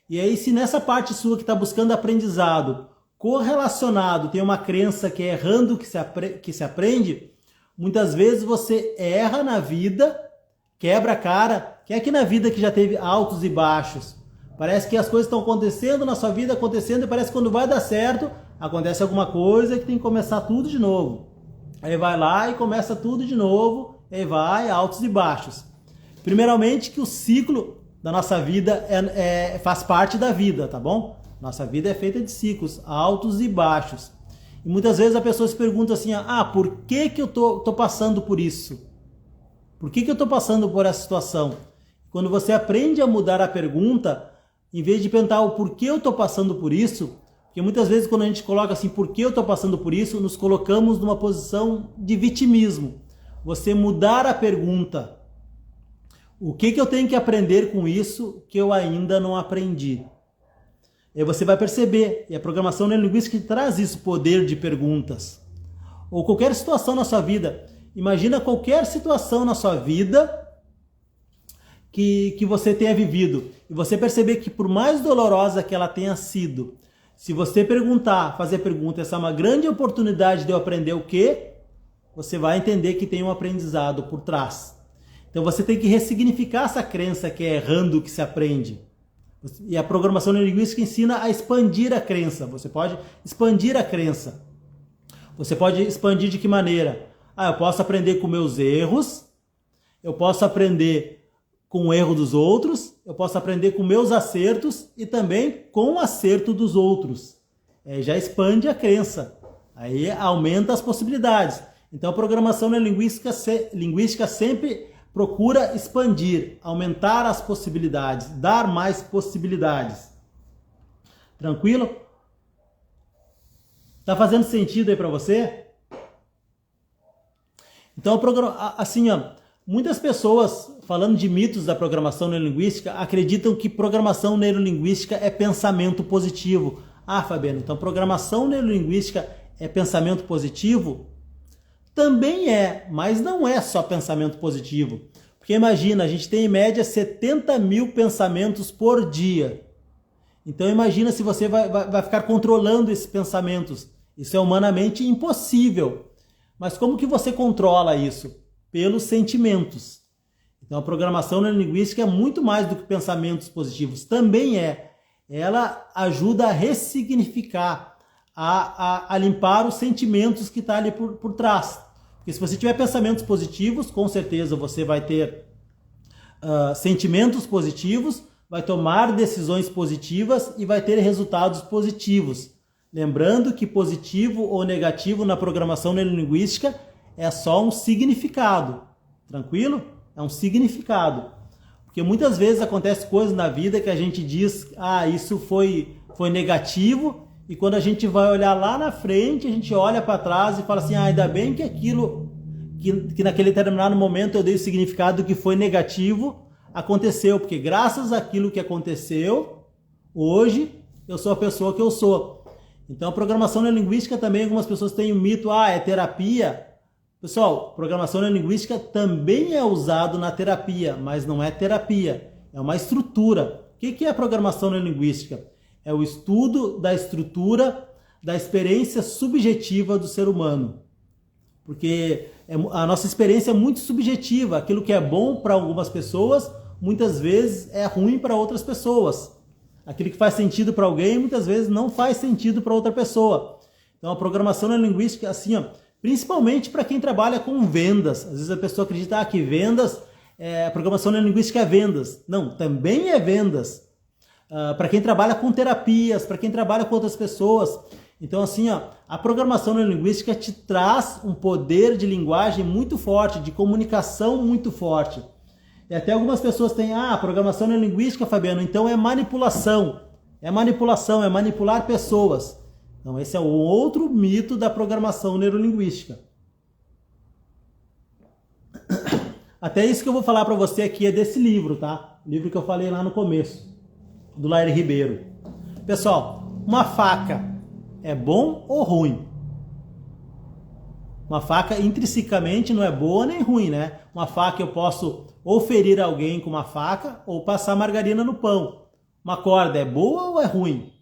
E aí se nessa parte sua que está buscando aprendizado, correlacionado, tem uma crença que é errando que se aprende, muitas vezes você erra na vida, quebra a cara. Quem é que na vida que já teve altos e baixos? Parece que as coisas estão acontecendo na sua vida, acontecendo, e parece que quando vai dar certo, acontece alguma coisa que tem que começar tudo de novo. Aí vai lá e começa tudo de novo, aí vai, altos e baixos. Primeiramente que o ciclo da nossa vida faz parte da vida, tá bom? Nossa vida é feita de ciclos, altos e baixos. E muitas vezes a pessoa se pergunta assim, por que eu tô passando por isso? Por que eu tô passando por essa situação? Quando você aprende a mudar a pergunta, em vez de perguntar o porquê eu tô passando por isso, porque muitas vezes quando a gente coloca assim, por que eu estou passando por isso, nos colocamos numa posição de vitimismo. Você mudar a pergunta, o que eu tenho que aprender com isso que eu ainda não aprendi? E aí você vai perceber, e a programação neurolinguística traz isso, poder de perguntas. Ou qualquer situação na sua vida, imagina qualquer situação na sua vida que você tenha vivido, e você perceber que por mais dolorosa que ela tenha sido, se você fazer pergunta, essa é uma grande oportunidade de eu aprender o quê? Você vai entender que tem um aprendizado por trás. Então você tem que ressignificar essa crença que é errando que se aprende. E a programação neurolinguística ensina a expandir a crença. Você pode expandir a crença. Você pode expandir de que maneira? Eu posso aprender com meus erros, eu posso aprender com o erro dos outros, eu posso aprender com meus acertos e também com o acerto dos outros. Já expande a crença, aí aumenta as possibilidades. Então a programação neurolinguística sempre procura expandir, aumentar as possibilidades, dar mais possibilidades. Tranquilo? Tá fazendo sentido aí para você? Então assim, Muitas pessoas, falando de mitos da programação neurolinguística, acreditam que programação neurolinguística é pensamento positivo. Ah, Fabiano, então programação neurolinguística é pensamento positivo? Também é, mas não é só pensamento positivo. Porque imagina, a gente tem em média 70 mil pensamentos por dia. Então imagina se você vai ficar controlando esses pensamentos. Isso é humanamente impossível. Mas como que você controla isso? Pelos sentimentos. Então a programação neurolinguística é muito mais do que pensamentos positivos. Também é. Ela ajuda a ressignificar, a limpar os sentimentos que estão ali por trás. Porque se você tiver pensamentos positivos, com certeza você vai ter sentimentos positivos, vai tomar decisões positivas e vai ter resultados positivos. Lembrando que positivo ou negativo na programação neurolinguística é só um significado. Tranquilo? É um significado. Porque muitas vezes acontece coisas na vida que a gente diz, isso foi negativo, e quando a gente vai olhar lá na frente, a gente olha para trás e fala assim, ainda bem que aquilo que naquele determinado momento eu dei o significado que foi negativo, aconteceu, porque graças àquilo que aconteceu, hoje eu sou a pessoa que eu sou. Então a programação neurolinguística também, algumas pessoas têm o mito, é terapia. Pessoal, programação neurolinguística também é usado na terapia, mas não é terapia, é uma estrutura. O que é a programação neurolinguística? É o estudo da estrutura da experiência subjetiva do ser humano. Porque a nossa experiência é muito subjetiva, aquilo que é bom para algumas pessoas, muitas vezes é ruim para outras pessoas. Aquilo que faz sentido para alguém, muitas vezes não faz sentido para outra pessoa. Então a programação neurolinguística, assim, principalmente para quem trabalha com vendas. Às vezes a pessoa acredita que vendas, a programação neurolinguística é vendas. Não, também é vendas. Para quem trabalha com terapias, para quem trabalha com outras pessoas. Então, assim, a programação neurolinguística te traz um poder de linguagem muito forte, de comunicação muito forte. E até algumas pessoas têm, programação neurolinguística, Fabiano, então é manipulação. É manipulação, é manipular pessoas. Então, esse é um outro mito da programação neurolinguística. Até isso que eu vou falar para você aqui é desse livro, tá? O livro que eu falei lá no começo, do Laire Ribeiro. Pessoal, uma faca é bom ou ruim? Uma faca intrinsecamente não é boa nem ruim, né? Uma faca eu posso ou ferir alguém com uma faca ou passar margarina no pão. Uma corda é boa ou é ruim?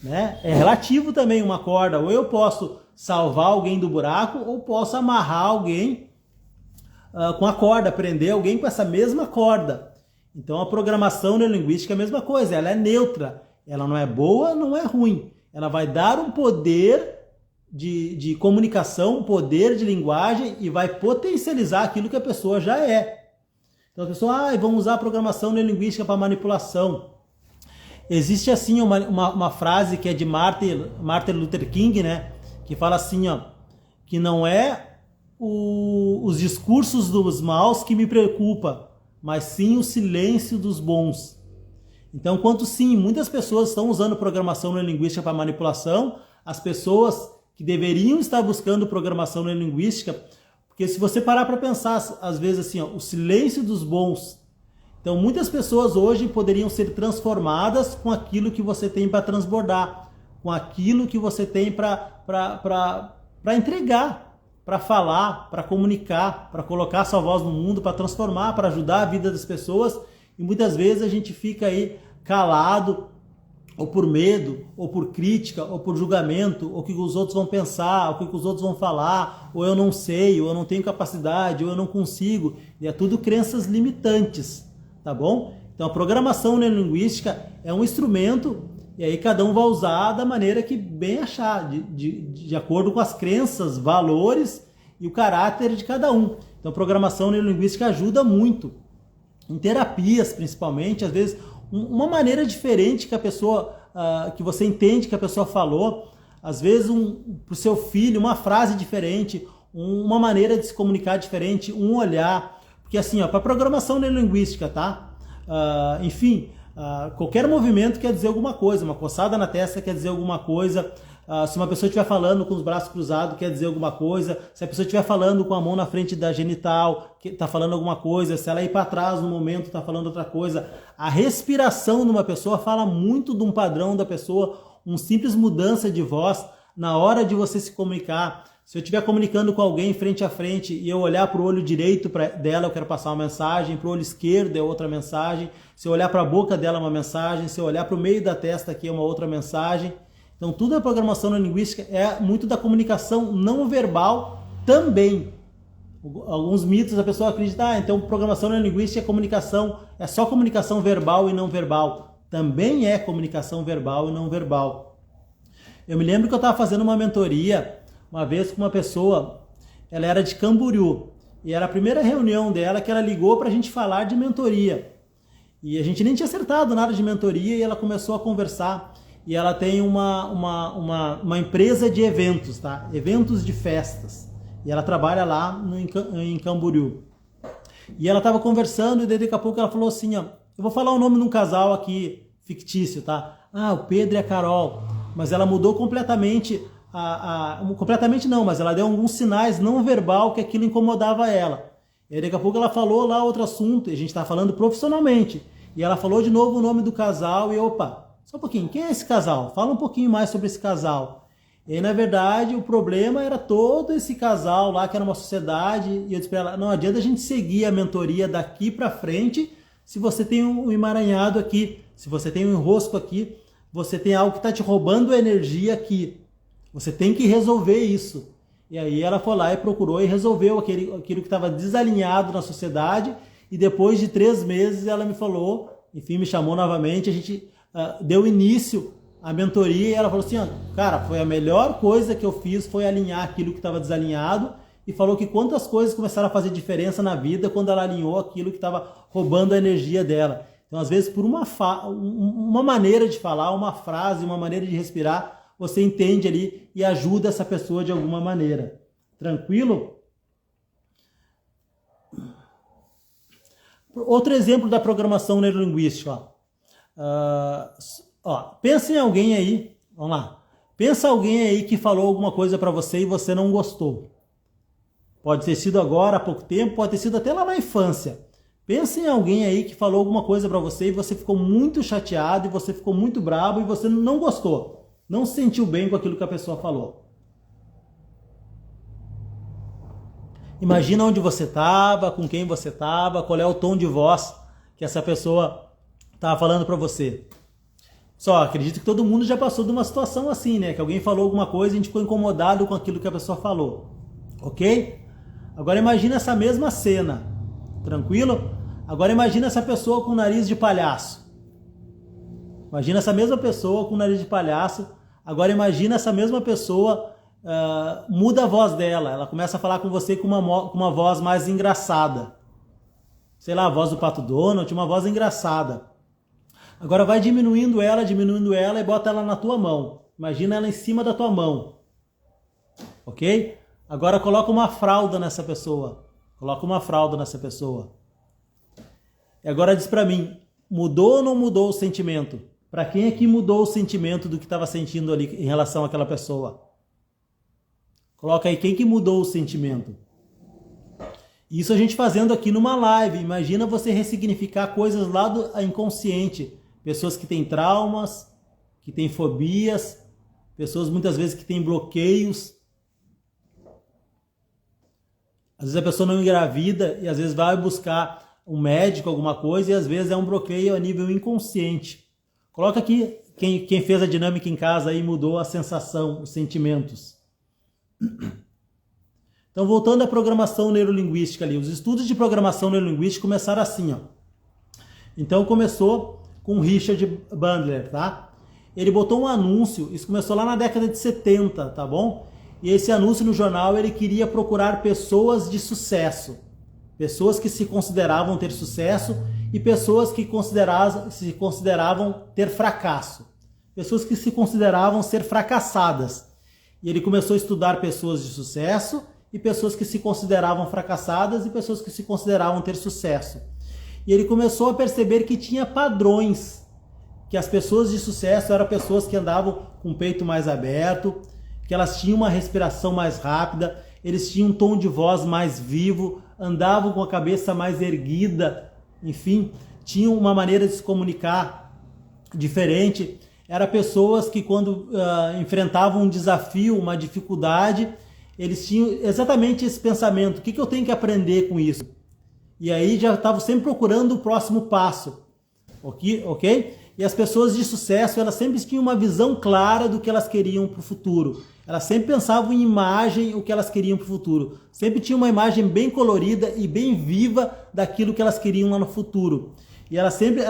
Né? É relativo também uma corda. Ou eu posso salvar alguém do buraco ou posso amarrar alguém com a corda, prender alguém com essa mesma corda. Então a programação neurolinguística é a mesma coisa, ela é neutra. Ela não é boa, não é ruim. Ela vai dar um poder de comunicação, um poder de linguagem e vai potencializar aquilo que a pessoa já é. Então a pessoa, vamos usar a programação neurolinguística para manipulação. Existe assim uma frase que é de Martin Luther King, né? Que fala assim, que não é os discursos dos maus que me preocupa, mas sim o silêncio dos bons. Então, enquanto sim, muitas pessoas estão usando programação neurolinguística para manipulação, as pessoas que deveriam estar buscando programação neurolinguística, porque se você parar para pensar, às vezes assim, o silêncio dos bons. Então, muitas pessoas hoje poderiam ser transformadas com aquilo que você tem para transbordar, com aquilo que você tem para entregar, para falar, para comunicar, para colocar sua voz no mundo, para transformar, para ajudar a vida das pessoas. E muitas vezes a gente fica aí calado, ou por medo, ou por crítica, ou por julgamento, ou o que os outros vão pensar, ou o que os outros vão falar, ou eu não sei, ou eu não tenho capacidade, ou eu não consigo. E é tudo crenças limitantes, tá bom? Então a programação neurolinguística é um instrumento, e aí cada um vai usar da maneira que bem achar, de acordo com as crenças, valores e o caráter de cada um. Então a programação neurolinguística ajuda muito. Em terapias, principalmente, às vezes, uma maneira diferente que a pessoa, que você entende que a pessoa falou, às vezes para o seu filho, uma frase diferente, uma maneira de se comunicar diferente, um olhar, porque assim, para programação neurolinguística, tá? Enfim, qualquer movimento quer dizer alguma coisa, uma coçada na testa quer dizer alguma coisa, Se uma pessoa estiver falando com os braços cruzados, quer dizer alguma coisa. Se a pessoa estiver falando com a mão na frente da genital, está falando alguma coisa. Se ela ir para trás no momento, está falando outra coisa. A respiração de uma pessoa fala muito de um padrão da pessoa, uma simples mudança de voz na hora de você se comunicar. Se eu estiver comunicando com alguém frente a frente e eu olhar para o olho direito dela, eu quero passar uma mensagem, para o olho esquerdo é outra mensagem, se eu olhar para a boca dela é uma mensagem, se eu olhar para o meio da testa aqui é uma outra mensagem. Então tudo a programação neurolinguística é muito da comunicação não verbal também. Alguns mitos a pessoa acredita, então programação neurolinguística é comunicação, é só comunicação verbal e não verbal. Também é comunicação verbal e não verbal. Eu me lembro que eu estava fazendo uma mentoria uma vez com uma pessoa, ela era de Camboriú, e era a primeira reunião dela que ela ligou para a gente falar de mentoria. E a gente nem tinha acertado nada de mentoria e ela começou a conversar. E ela tem uma empresa de eventos, tá? Eventos de festas. E ela trabalha lá em Camboriú. E ela estava conversando e daqui a pouco ela falou assim, ó, eu vou falar o nome de um casal aqui fictício, tá? Ah, o Pedro e a Carol. Mas ela mudou completamente... completamente não, mas ela deu alguns sinais não verbal que aquilo incomodava ela. E aí daqui a pouco ela falou lá outro assunto, e a gente está falando profissionalmente. E ela falou de novo o nome do casal e opa, só um pouquinho, quem é esse casal? Fala um pouquinho mais sobre esse casal. E aí, na verdade, o problema era todo esse casal lá, que era uma sociedade, e eu disse para ela, não adianta a gente seguir a mentoria daqui para frente se você tem um emaranhado aqui, se você tem um enrosco aqui, você tem algo que está te roubando energia aqui. Você tem que resolver isso. E aí ela foi lá e procurou e resolveu aquilo que estava desalinhado na sociedade. E depois de 3 meses ela me falou, enfim, me chamou novamente, a gente deu início à mentoria e ela falou assim, cara, foi a melhor coisa que eu fiz, foi alinhar aquilo que estava desalinhado. E falou que quantas coisas começaram a fazer diferença na vida quando ela alinhou aquilo que estava roubando a energia dela. Então, às vezes, por uma maneira de falar, uma frase, uma maneira de respirar, você entende ali e ajuda essa pessoa de alguma maneira. Tranquilo? Outro exemplo da programação neurolinguística. Pensa em alguém aí, vamos lá. Pensa alguém aí que falou alguma coisa para você e você não gostou. Pode ter sido agora, há pouco tempo, pode ter sido até lá na infância. Pensa em alguém aí que falou alguma coisa para você e você ficou muito chateado, e você ficou muito bravo e você não gostou. Não se sentiu bem com aquilo que a pessoa falou. Imagina onde você estava, com quem você estava, qual é o tom de voz que essa pessoa estava falando para você. Só acredito que todo mundo já passou de uma situação assim, né? Que alguém falou alguma coisa e a gente ficou incomodado com aquilo que a pessoa falou. Ok? Agora imagina essa mesma cena. Tranquilo? Agora imagina essa pessoa com o nariz de palhaço. Imagina essa mesma pessoa com o nariz de palhaço. Agora imagina essa mesma pessoa, muda a voz dela. Ela começa a falar com você com uma voz mais engraçada. Sei lá, a voz do Pato Donald, uma voz engraçada. Agora vai diminuindo ela e bota ela na tua mão. Imagina ela em cima da tua mão. Ok? Agora coloca uma fralda nessa pessoa. Coloca uma fralda nessa pessoa. E agora diz pra mim, mudou ou não mudou o sentimento? Para quem é que mudou o sentimento do que estava sentindo ali em relação àquela pessoa? Coloca aí, quem que mudou o sentimento? Isso a gente fazendo aqui numa live. Imagina você ressignificar coisas lá do inconsciente. Pessoas que têm traumas, que têm fobias, pessoas muitas vezes que têm bloqueios. Às vezes a pessoa não engravida e às vezes vai buscar um médico, alguma coisa, e às vezes é um bloqueio a nível inconsciente. Coloca aqui quem fez a dinâmica em casa aí mudou a sensação, os sentimentos. Então, voltando à programação neurolinguística ali, os estudos de programação neurolinguística começaram assim, ó. Então, começou com Richard Bandler, tá? Ele botou um anúncio, isso começou lá na década de 70, tá bom? E esse anúncio no jornal, ele queria procurar pessoas de sucesso. Pessoas que se consideravam ter sucesso e pessoas que se consideravam ter fracasso. Pessoas que se consideravam ser fracassadas. E ele começou a estudar pessoas de sucesso e pessoas que se consideravam fracassadas e pessoas que se consideravam ter sucesso. E ele começou a perceber que tinha padrões, que as pessoas de sucesso eram pessoas que andavam com o peito mais aberto, que elas tinham uma respiração mais rápida, eles tinham um tom de voz mais vivo, andavam com a cabeça mais erguida, enfim, tinham uma maneira de se comunicar diferente. Eram pessoas que quando enfrentavam um desafio, uma dificuldade, eles tinham exatamente esse pensamento: o que eu tenho que aprender com isso? E aí já estavam sempre procurando o próximo passo, ok? E as pessoas de sucesso, elas sempre tinham uma visão clara do que elas queriam para o futuro. Elas sempre pensavam em imagem, o que elas queriam para o futuro. Sempre tinha uma imagem bem colorida e bem viva daquilo que elas queriam lá no futuro. E elas sempre,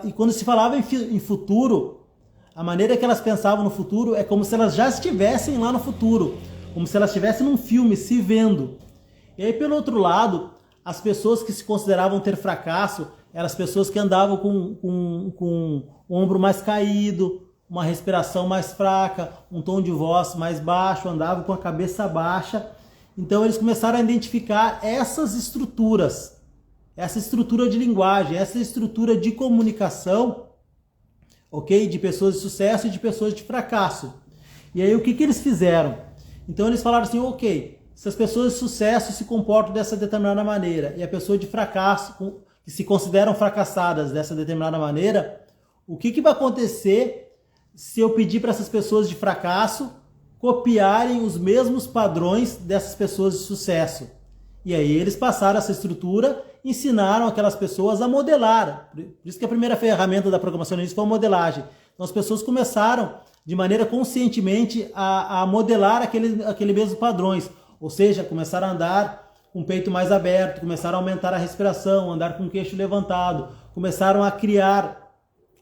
e quando se falava em futuro, a maneira que elas pensavam no futuro é como se elas já estivessem lá no futuro, como se elas estivessem num filme, se vendo. E aí, pelo outro lado, as pessoas que se consideravam ter fracasso eram as pessoas que andavam com o ombro mais caído, uma respiração mais fraca, um tom de voz mais baixo, andavam com a cabeça baixa. Então eles começaram a identificar essas estruturas, essa estrutura de linguagem, essa estrutura de comunicação, ok? De pessoas de sucesso e de pessoas de fracasso. E aí o que eles fizeram? Então eles falaram assim: ok, se as pessoas de sucesso se comportam dessa determinada maneira e a pessoa de fracasso, que se consideram fracassadas dessa determinada maneira, o que vai acontecer se eu pedir para essas pessoas de fracasso copiarem os mesmos padrões dessas pessoas de sucesso? E aí eles passaram essa estrutura, ensinaram aquelas pessoas a modelar. Por isso que a primeira ferramenta da programação foi a modelagem. Então as pessoas começaram de maneira conscientemente a modelar aquele mesmo padrões. Ou seja, começaram a andar com o peito mais aberto, começaram a aumentar a respiração, andar com o queixo levantado, começaram a criar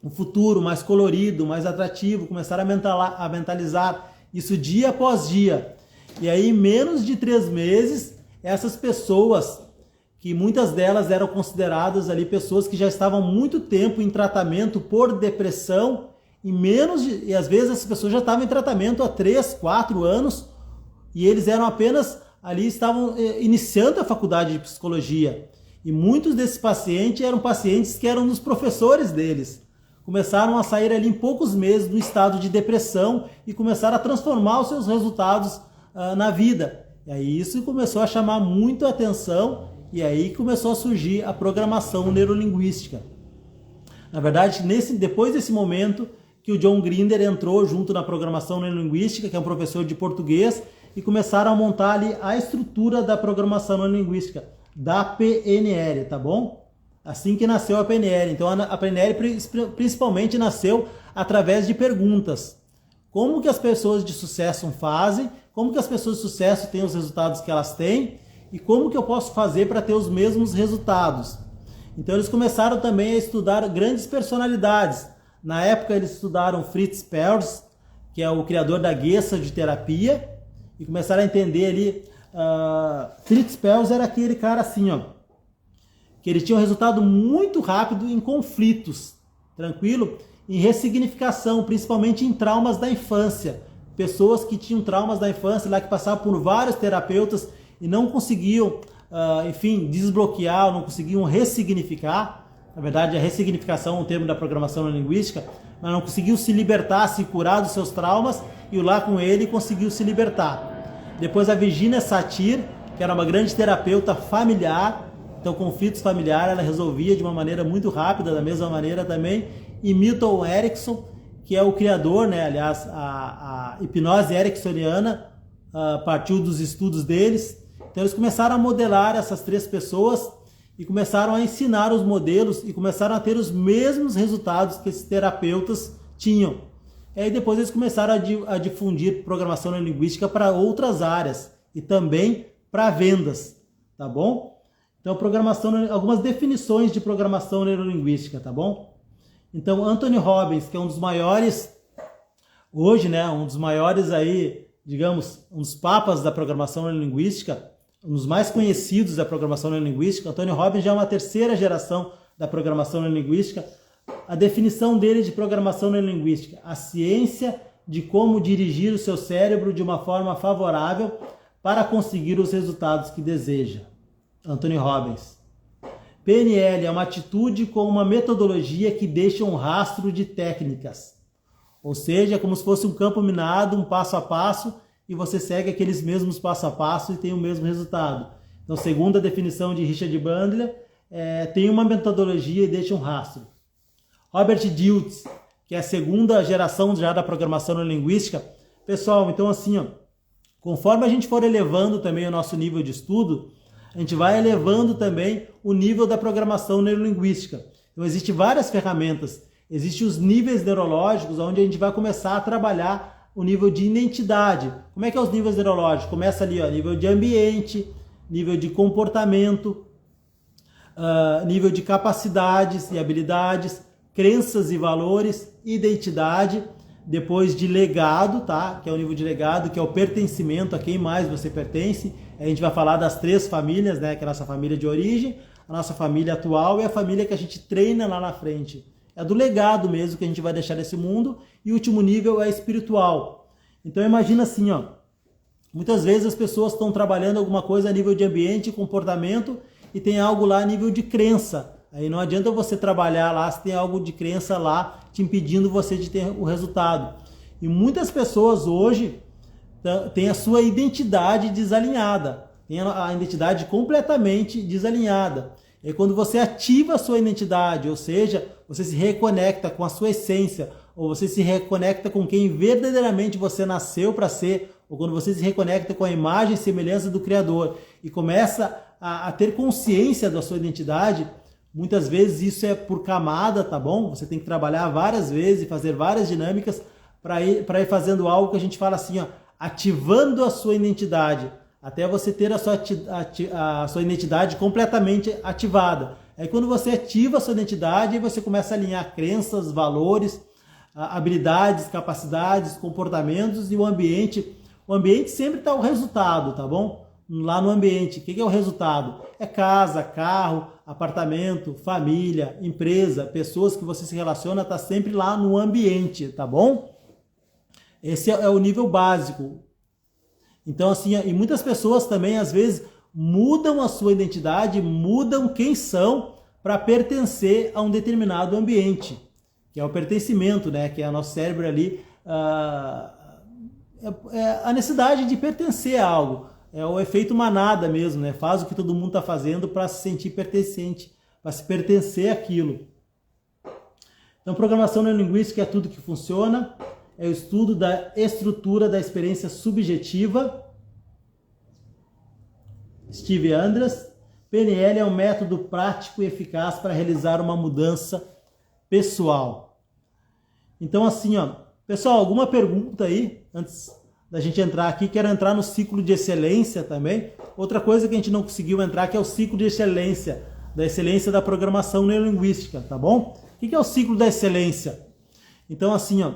um futuro mais colorido, mais atrativo, começaram a mentalizar isso dia após dia. E aí, em menos de 3 meses, essas pessoas, que muitas delas eram consideradas ali pessoas que já estavam muito tempo em tratamento por depressão, e às vezes essas pessoas já estavam em tratamento há 3, 4 anos, e eles eram apenas ali, estavam iniciando a faculdade de psicologia. E muitos desses pacientes eram pacientes que eram dos professores deles. Começaram a sair ali em poucos meses do estado de depressão e começaram a transformar os seus resultados na vida. E aí isso começou a chamar muito a atenção, e aí começou a surgir a programação neurolinguística. Na verdade, depois desse momento que o John Grinder entrou junto na programação neurolinguística, que é um professor de português, e começaram a montar ali a estrutura da programação neurolinguística, da PNL, tá bom? Assim que nasceu a PNL. Então a PNL principalmente nasceu através de perguntas. Como que as pessoas de sucesso fazem? Como que as pessoas de sucesso têm os resultados que elas têm? E como que eu posso fazer para ter os mesmos resultados? Então eles começaram também a estudar grandes personalidades. Na época eles estudaram Fritz Perls, que é o criador da Gestalt de terapia, e começaram a entender ali, Fritz Perls era aquele cara assim, ó, que ele tinha um resultado muito rápido em conflitos, tranquilo? Em ressignificação, principalmente em traumas da infância. Pessoas que tinham traumas da infância, lá que passavam por vários terapeutas e não conseguiam, desbloquear, não conseguiam ressignificar. Na verdade, a ressignificação é um termo da programação neurolinguística, mas não conseguiu se libertar, se curar dos seus traumas, e o lá com ele conseguiu se libertar. Depois a Virginia Satir, que era uma grande terapeuta familiar, então conflitos familiares ela resolvia de uma maneira muito rápida, da mesma maneira também. E Milton Erickson, que é o criador, né, aliás, a hipnose ericksoniana partiu dos estudos deles. Então eles começaram a modelar essas 3 pessoas e começaram a ensinar os modelos e começaram a ter os mesmos resultados que esses terapeutas tinham. E aí depois eles começaram a difundir programação neurolinguística para outras áreas e também para vendas, tá bom? Então algumas definições de programação neurolinguística, tá bom? Então Anthony Robbins, que é um dos maiores hoje, né, um dos maiores aí, digamos, um dos papas da programação neurolinguística, um dos mais conhecidos da programação neurolinguística. Anthony Robbins já é uma 3ª geração da programação neurolinguística. A definição dele de programação neurolinguística: a ciência de como dirigir o seu cérebro de uma forma favorável para conseguir os resultados que deseja. Anthony Robbins. PNL é uma atitude com uma metodologia que deixa um rastro de técnicas. Ou seja, é como se fosse um campo minado, um passo a passo, e você segue aqueles mesmos passo a passo e tem o mesmo resultado. Então, segundo a definição de Richard Bandler, tem uma metodologia e deixa um rastro. Robert Dilts, que é a segunda geração já da programação neurolinguística. Pessoal, então assim, ó, conforme a gente for elevando também o nosso nível de estudo, a gente vai elevando também o nível da programação neurolinguística. Então, existem várias ferramentas. Existem os níveis neurológicos, onde a gente vai começar a trabalhar o nível de identidade. Como é que é os níveis neurológicos? Começa ali, ó, nível de ambiente, nível de comportamento, nível de capacidades e habilidades, crenças e valores, identidade, depois de legado, tá? Que é o nível de legado, que é o pertencimento, a quem mais você pertence. A gente vai falar das 3 famílias, né? Que é a nossa família de origem, a nossa família atual e a família que a gente treina lá na frente. É do legado mesmo que a gente vai deixar nesse mundo. E o último nível é espiritual. Então imagina assim, ó. Muitas vezes as pessoas estão trabalhando alguma coisa a nível de ambiente, comportamento, e tem algo lá a nível de crença. Aí não adianta você trabalhar lá se tem algo de crença lá te impedindo você de ter o resultado. E muitas pessoas hoje têm a sua identidade desalinhada, tem a identidade completamente desalinhada. E quando você ativa a sua identidade, ou seja, você se reconecta com a sua essência, ou você se reconecta com quem verdadeiramente você nasceu para ser, ou quando você se reconecta com a imagem e semelhança do Criador e começa a ter consciência da sua identidade, muitas vezes isso é por camada, tá bom? Você tem que trabalhar várias vezes e fazer várias dinâmicas para ir fazendo algo que a gente fala assim, ó, ativando a sua identidade, até você ter a sua identidade completamente ativada. Aí quando você ativa a sua identidade, aí você começa a alinhar crenças, valores, habilidades, capacidades, comportamentos e o ambiente. O ambiente sempre está o resultado, tá bom? Lá no ambiente, o que é o resultado? É casa, carro, apartamento, família, empresa, pessoas que você se relaciona, está sempre lá no ambiente, tá bom? Esse é o nível básico. Então assim, e muitas pessoas também às vezes mudam a sua identidade, mudam quem são para pertencer a um determinado ambiente, que é o pertencimento, né? Que é o nosso cérebro ali, a necessidade de pertencer a algo. É o efeito manada mesmo, né? Faz o que todo mundo está fazendo para se sentir pertencente, para se pertencer àquilo. Então, programação neurolinguística é tudo que funciona, é o estudo da estrutura da experiência subjetiva. Steve Andras. PNL é um método prático e eficaz para realizar uma mudança pessoal. Então, assim, ó, pessoal, alguma pergunta aí antes da gente entrar aqui? Quero entrar no ciclo de excelência também. Outra coisa que a gente não conseguiu entrar, que é o ciclo de excelência, da excelência da programação neurolinguística, tá bom? O que é o ciclo da excelência? Então, assim, ó,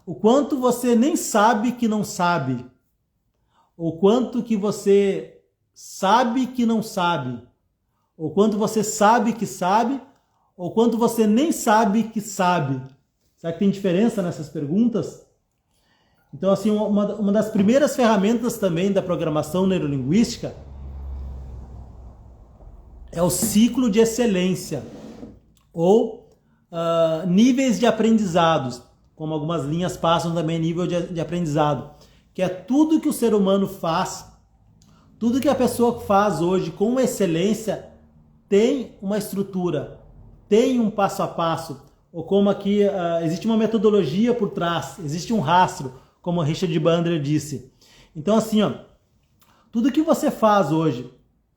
o quanto você nem sabe que não sabe, o quanto que você sabe que não sabe, o quanto você sabe que sabe, ou quanto você nem sabe que sabe. Será que tem diferença nessas perguntas? Então, assim, uma das primeiras ferramentas também da programação neurolinguística é o ciclo de excelência, ou níveis de aprendizados, como algumas linhas passam também nível de aprendizado, que é tudo que o ser humano faz, tudo que a pessoa faz hoje com excelência tem uma estrutura, tem um passo a passo, ou como aqui existe uma metodologia por trás, existe um rastro, como o Richard Bandler disse. Então assim, ó, tudo que você faz hoje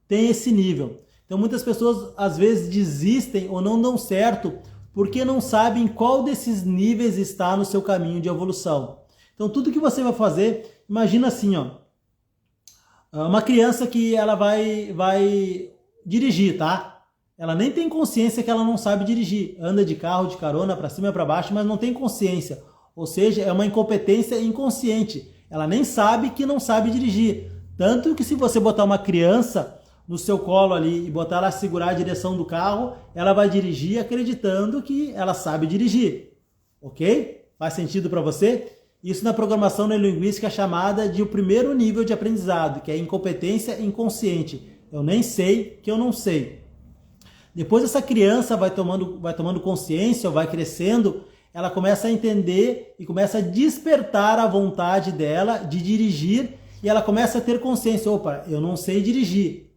tem esse nível. Então muitas pessoas às vezes desistem ou não dão certo porque não sabem qual desses níveis está no seu caminho de evolução. Então tudo que você vai fazer, imagina assim, ó, uma criança que ela vai dirigir, tá? Ela nem tem consciência que ela não sabe dirigir. Anda de carro, de carona, para cima e para baixo, mas não tem consciência. Ou seja, é uma incompetência inconsciente. Ela nem sabe que não sabe dirigir. Tanto que se você botar uma criança no seu colo ali e botar ela a segurar a direção do carro, ela vai dirigir acreditando que ela sabe dirigir. Ok? Faz sentido para você? Isso na programação neurolinguística é chamada de o primeiro nível de aprendizado, que é a incompetência inconsciente. Eu nem sei que eu não sei. Depois essa criança vai tomando consciência, ou vai crescendo, ela começa a entender e começa a despertar a vontade dela de dirigir e ela começa a ter consciência, opa, eu não sei dirigir,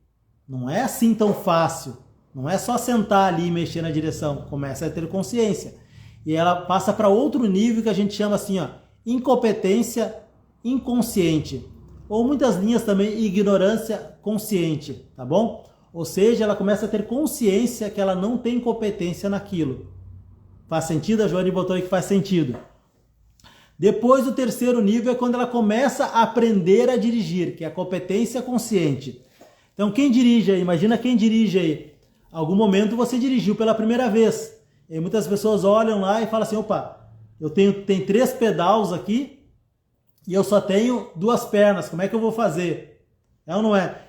não é assim tão fácil, não é só sentar ali e mexer na direção, começa a ter consciência. E ela passa para outro nível que a gente chama assim, ó, incompetência inconsciente, ou muitas linhas também, ignorância consciente, tá bom? Ou seja, ela começa a ter consciência que ela não tem competência naquilo. Faz sentido? A Joane botou aí que faz sentido. Depois, o terceiro nível é quando ela começa a aprender a dirigir, que é a competência consciente. Então, quem dirige aí, imagina quem dirige aí. Algum momento você dirigiu pela primeira vez. E muitas pessoas olham lá e falam assim, opa, eu tenho 3 pedais aqui e eu só tenho 2 pernas, como é que eu vou fazer? É ou não é?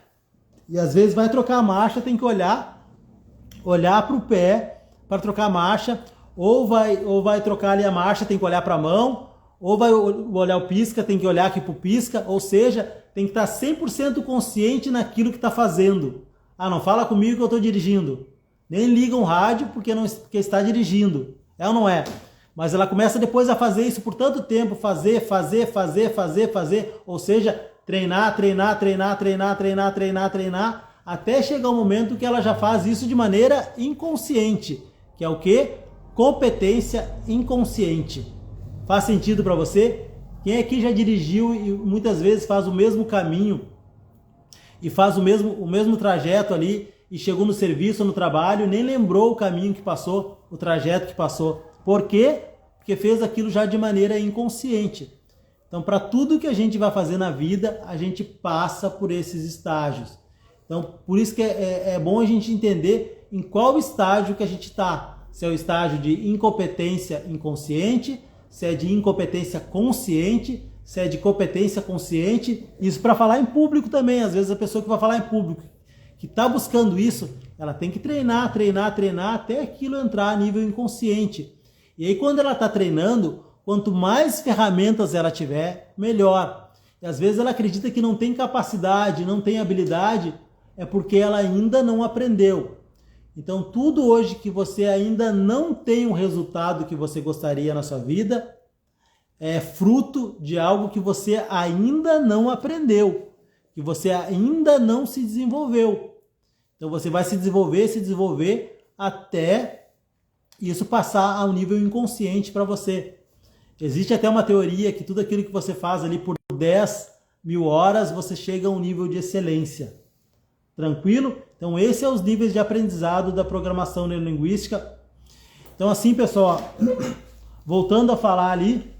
E às vezes vai trocar a marcha, tem que olhar para o pé para trocar a marcha, ou vai trocar ali a marcha, tem que olhar para a mão, ou vai olhar o pisca, tem que olhar aqui para o pisca, ou seja, tem que estar 100% consciente naquilo que está fazendo. Ah, não fala comigo que eu estou dirigindo. Nem liga um rádio porque está dirigindo. É ou não é? Mas ela começa depois a fazer isso por tanto tempo, fazer, ou seja, treinar, até chegar o momento que ela já faz isso de maneira inconsciente, que é o quê? Competência inconsciente. Faz sentido para você? Quem aqui já dirigiu e muitas vezes faz o mesmo caminho e faz o mesmo trajeto ali e chegou no serviço, no trabalho, nem lembrou o caminho que passou, o trajeto que passou. Por quê? Porque fez aquilo já de maneira inconsciente. Então, para tudo que a gente vai fazer na vida, a gente passa por esses estágios. Então, por isso que é bom a gente entender em qual estágio que a gente está. Se é o estágio de incompetência inconsciente, se é de incompetência consciente, se é de competência consciente. Isso para falar em público também. Às vezes a pessoa que vai falar em público, que está buscando isso, ela tem que treinar até aquilo entrar a nível inconsciente. E aí quando ela está treinando, quanto mais ferramentas ela tiver, melhor. E às vezes ela acredita que não tem capacidade, não tem habilidade, é porque ela ainda não aprendeu. Então tudo hoje que você ainda não tem o resultado que você gostaria na sua vida, é fruto de algo que você ainda não aprendeu, que você ainda não se desenvolveu. Então você vai se desenvolver até isso passar ao nível inconsciente para você. Existe até uma teoria que tudo aquilo que você faz ali por 10.000 horas, você chega a um nível de excelência. Tranquilo? Então esses são os níveis de aprendizado da programação neurolinguística. Então assim, pessoal, voltando a falar ali,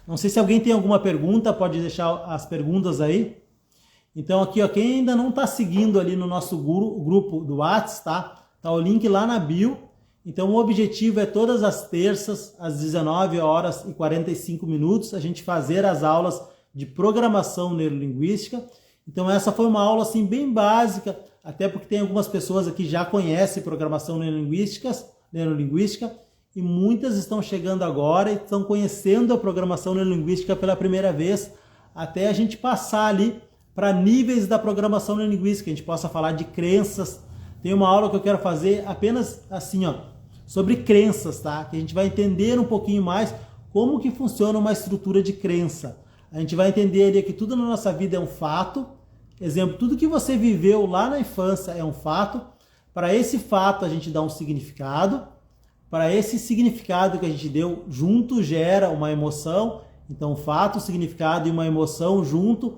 não sei se alguém tem alguma pergunta, pode deixar as perguntas aí. Então aqui, ó, quem ainda não está seguindo ali no nosso grupo do WhatsApp, tá? Tá o link lá na bio. Então o objetivo é todas as terças, às 19h45, a gente fazer as aulas de programação neurolinguística. Então essa foi uma aula assim bem básica, até porque tem algumas pessoas aqui que já conhecem programação neurolinguística e muitas estão chegando agora e estão conhecendo a programação neurolinguística pela primeira vez, até a gente passar ali para níveis da programação neurolinguística, a gente possa falar de crenças. Tem uma aula que eu quero fazer apenas assim, ó, sobre crenças, tá? Que a gente vai entender um pouquinho mais como que funciona uma estrutura de crença. A gente vai entender ali que tudo na nossa vida é um fato. Exemplo, tudo que você viveu lá na infância é um fato. Para esse fato a gente dá um significado. Para esse significado que a gente deu junto gera uma emoção. Então, fato, significado e uma emoção junto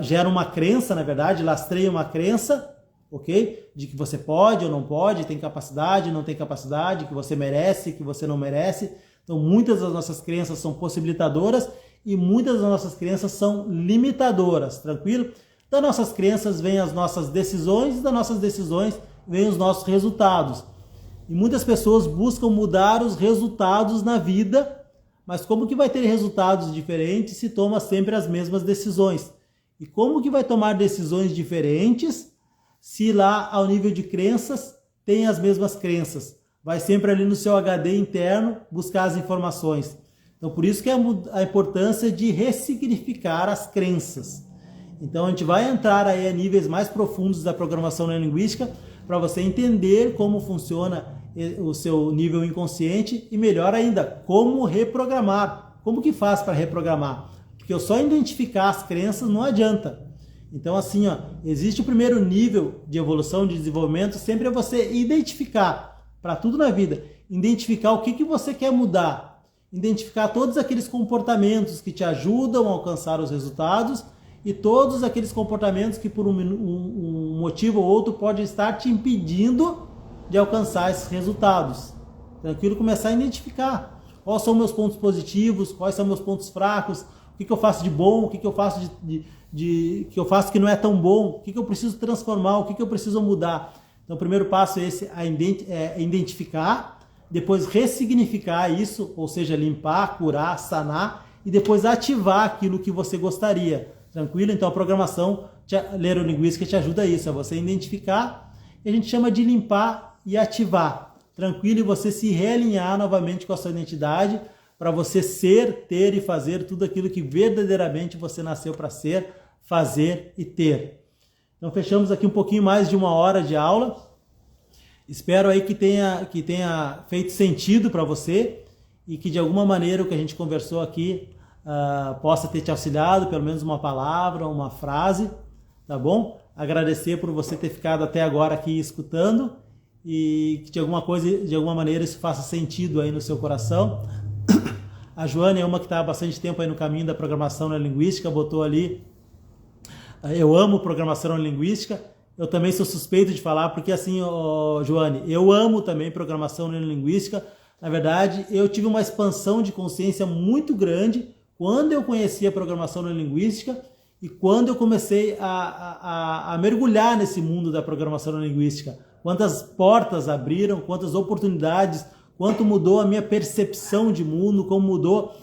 gera uma crença, na verdade, lastreia uma crença, ok? De que você pode ou não pode, tem capacidade, não tem capacidade, que você merece, que você não merece. Então, muitas das nossas crenças são possibilitadoras e muitas das nossas crenças são limitadoras, tranquilo? Das nossas crenças vêm as nossas decisões e das nossas decisões vêm os nossos resultados. E muitas pessoas buscam mudar os resultados na vida, mas como que vai ter resultados diferentes se toma sempre as mesmas decisões? E como que vai tomar decisões diferentes se lá ao nível de crenças tem as mesmas crenças? Vai sempre ali no seu HD interno buscar as informações. Então por isso que é a importância de ressignificar as crenças. Então a gente vai entrar aí a níveis mais profundos da programação neurolinguística para você entender como funciona o seu nível inconsciente e melhor ainda, como reprogramar. Como que faz para reprogramar? Porque eu só identificar as crenças não adianta. Então assim, existe o primeiro nível de evolução, de desenvolvimento, sempre é você identificar, para tudo na vida, identificar o que você quer mudar, identificar todos aqueles comportamentos que te ajudam a alcançar os resultados e todos aqueles comportamentos que por um motivo ou outro pode estar te impedindo de alcançar esses resultados. Tranquilo, começar a identificar quais são meus pontos positivos, quais são meus pontos fracos, o que eu faço de bom, o que eu faço que eu faço que não é tão bom, o que eu preciso transformar, o que eu preciso mudar. Então o primeiro passo é esse, identificar, depois ressignificar isso, ou seja, limpar, curar, sanar e depois ativar aquilo que você gostaria. Tranquilo? Então a programação neurolinguística te ajuda a isso, é você identificar e a gente chama de limpar e ativar. Tranquilo? E você se realinhar novamente com a sua identidade para você ser, ter e fazer tudo aquilo que verdadeiramente você nasceu para ser, fazer e ter. Então fechamos aqui um pouquinho mais de 1 hora de aula. Espero aí que tenha feito sentido para você e que de alguma maneira o que a gente conversou aqui possa ter te auxiliado, pelo menos uma palavra, uma frase, tá bom? Agradecer por você ter ficado até agora aqui escutando e que de alguma maneira isso faça sentido aí no seu coração. A Joana é uma que está há bastante tempo aí no caminho da programação neurolinguística, botou ali, eu amo programação neurolinguística. Eu também sou suspeito de falar, porque assim, Joane, eu amo também programação neurolinguística. Na verdade, eu tive uma expansão de consciência muito grande quando eu conheci a programação neurolinguística e quando eu comecei a mergulhar nesse mundo da programação neurolinguística. Quantas portas abriram, quantas oportunidades, quanto mudou a minha percepção de mundo, como mudou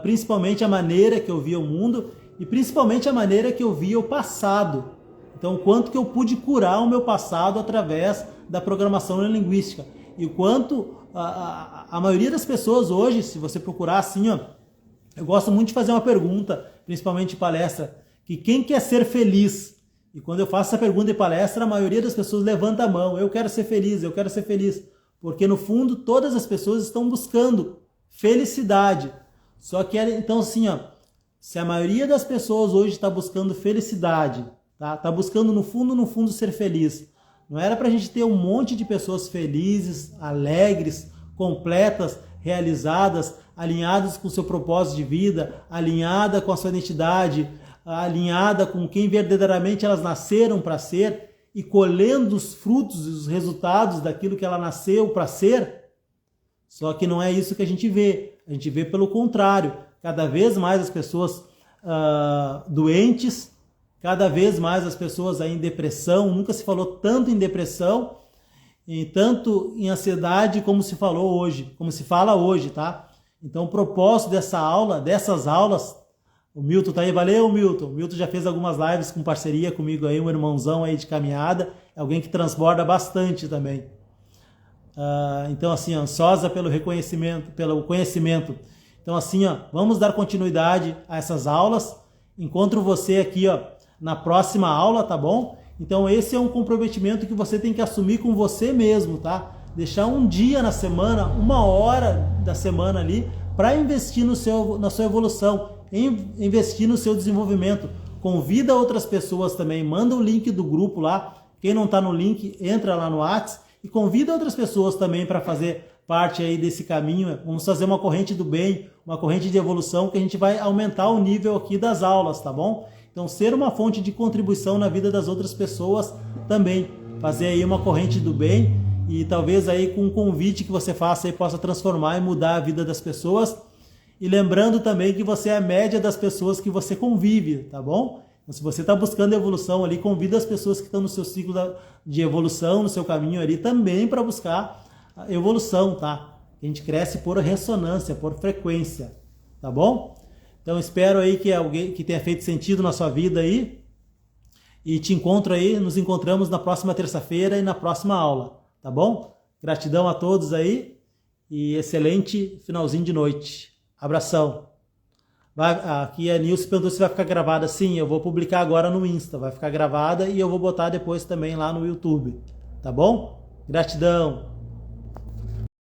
principalmente a maneira que eu via o mundo e principalmente a maneira que eu via o passado. Então, o quanto que eu pude curar o meu passado através da programação neurolinguística. E o quanto a maioria das pessoas hoje, se você procurar assim, eu gosto muito de fazer uma pergunta, principalmente em palestra, que quem quer ser feliz? E quando eu faço essa pergunta em palestra, a maioria das pessoas levanta a mão. Eu quero ser feliz, eu quero ser feliz. Porque no fundo, todas as pessoas estão buscando felicidade. Só que, então assim, se a maioria das pessoas hoje está buscando felicidade, tá buscando no fundo ser feliz. Não era para a gente ter um monte de pessoas felizes, alegres, completas, realizadas, alinhadas com o seu propósito de vida, alinhada com a sua identidade, alinhada com quem verdadeiramente elas nasceram para ser e colhendo os frutos e os resultados daquilo que ela nasceu para ser. Só que não é isso que a gente vê. A gente vê pelo contrário. Cada vez mais as pessoas doentes, cada vez mais as pessoas aí em depressão, nunca se falou tanto em depressão, e tanto em ansiedade como se falou hoje, como se fala hoje, tá? Então o propósito dessas aulas, o Milton tá aí, valeu Milton, o Milton já fez algumas lives com parceria comigo aí, um irmãozão aí de caminhada, alguém que transborda bastante também. Então assim, ansiosa pelo reconhecimento, pelo conhecimento. Então assim, vamos dar continuidade a essas aulas, encontro você aqui, na próxima aula, tá bom? Então esse é um comprometimento que você tem que assumir com você mesmo, tá? Deixar um dia na semana, 1 hora da semana ali, para investir na sua evolução, investir no seu desenvolvimento. Convida outras pessoas também, manda o link do grupo lá. Quem não está no link, entra lá no WhatsApp e convida outras pessoas também para fazer parte aí desse caminho. Vamos fazer uma corrente do bem, uma corrente de evolução que a gente vai aumentar o nível aqui das aulas, tá bom? Então, ser uma fonte de contribuição na vida das outras pessoas também. Fazer aí uma corrente do bem e talvez aí com um convite que você faça aí possa transformar e mudar a vida das pessoas. E lembrando também que você é a média das pessoas que você convive, tá bom? Então, se você está buscando evolução ali, convida as pessoas que estão no seu ciclo de evolução, no seu caminho ali também para buscar a evolução, tá? A gente cresce por ressonância, por frequência, tá bom? Então espero aí que tenha feito sentido na sua vida aí e nos encontramos na próxima terça-feira e na próxima aula, tá bom? Gratidão a todos aí e excelente finalzinho de noite. Abração. Aqui a Nilce perguntou se vai ficar gravada. Sim, eu vou publicar agora no Insta, vai ficar gravada e eu vou botar depois também lá no YouTube, tá bom? Gratidão.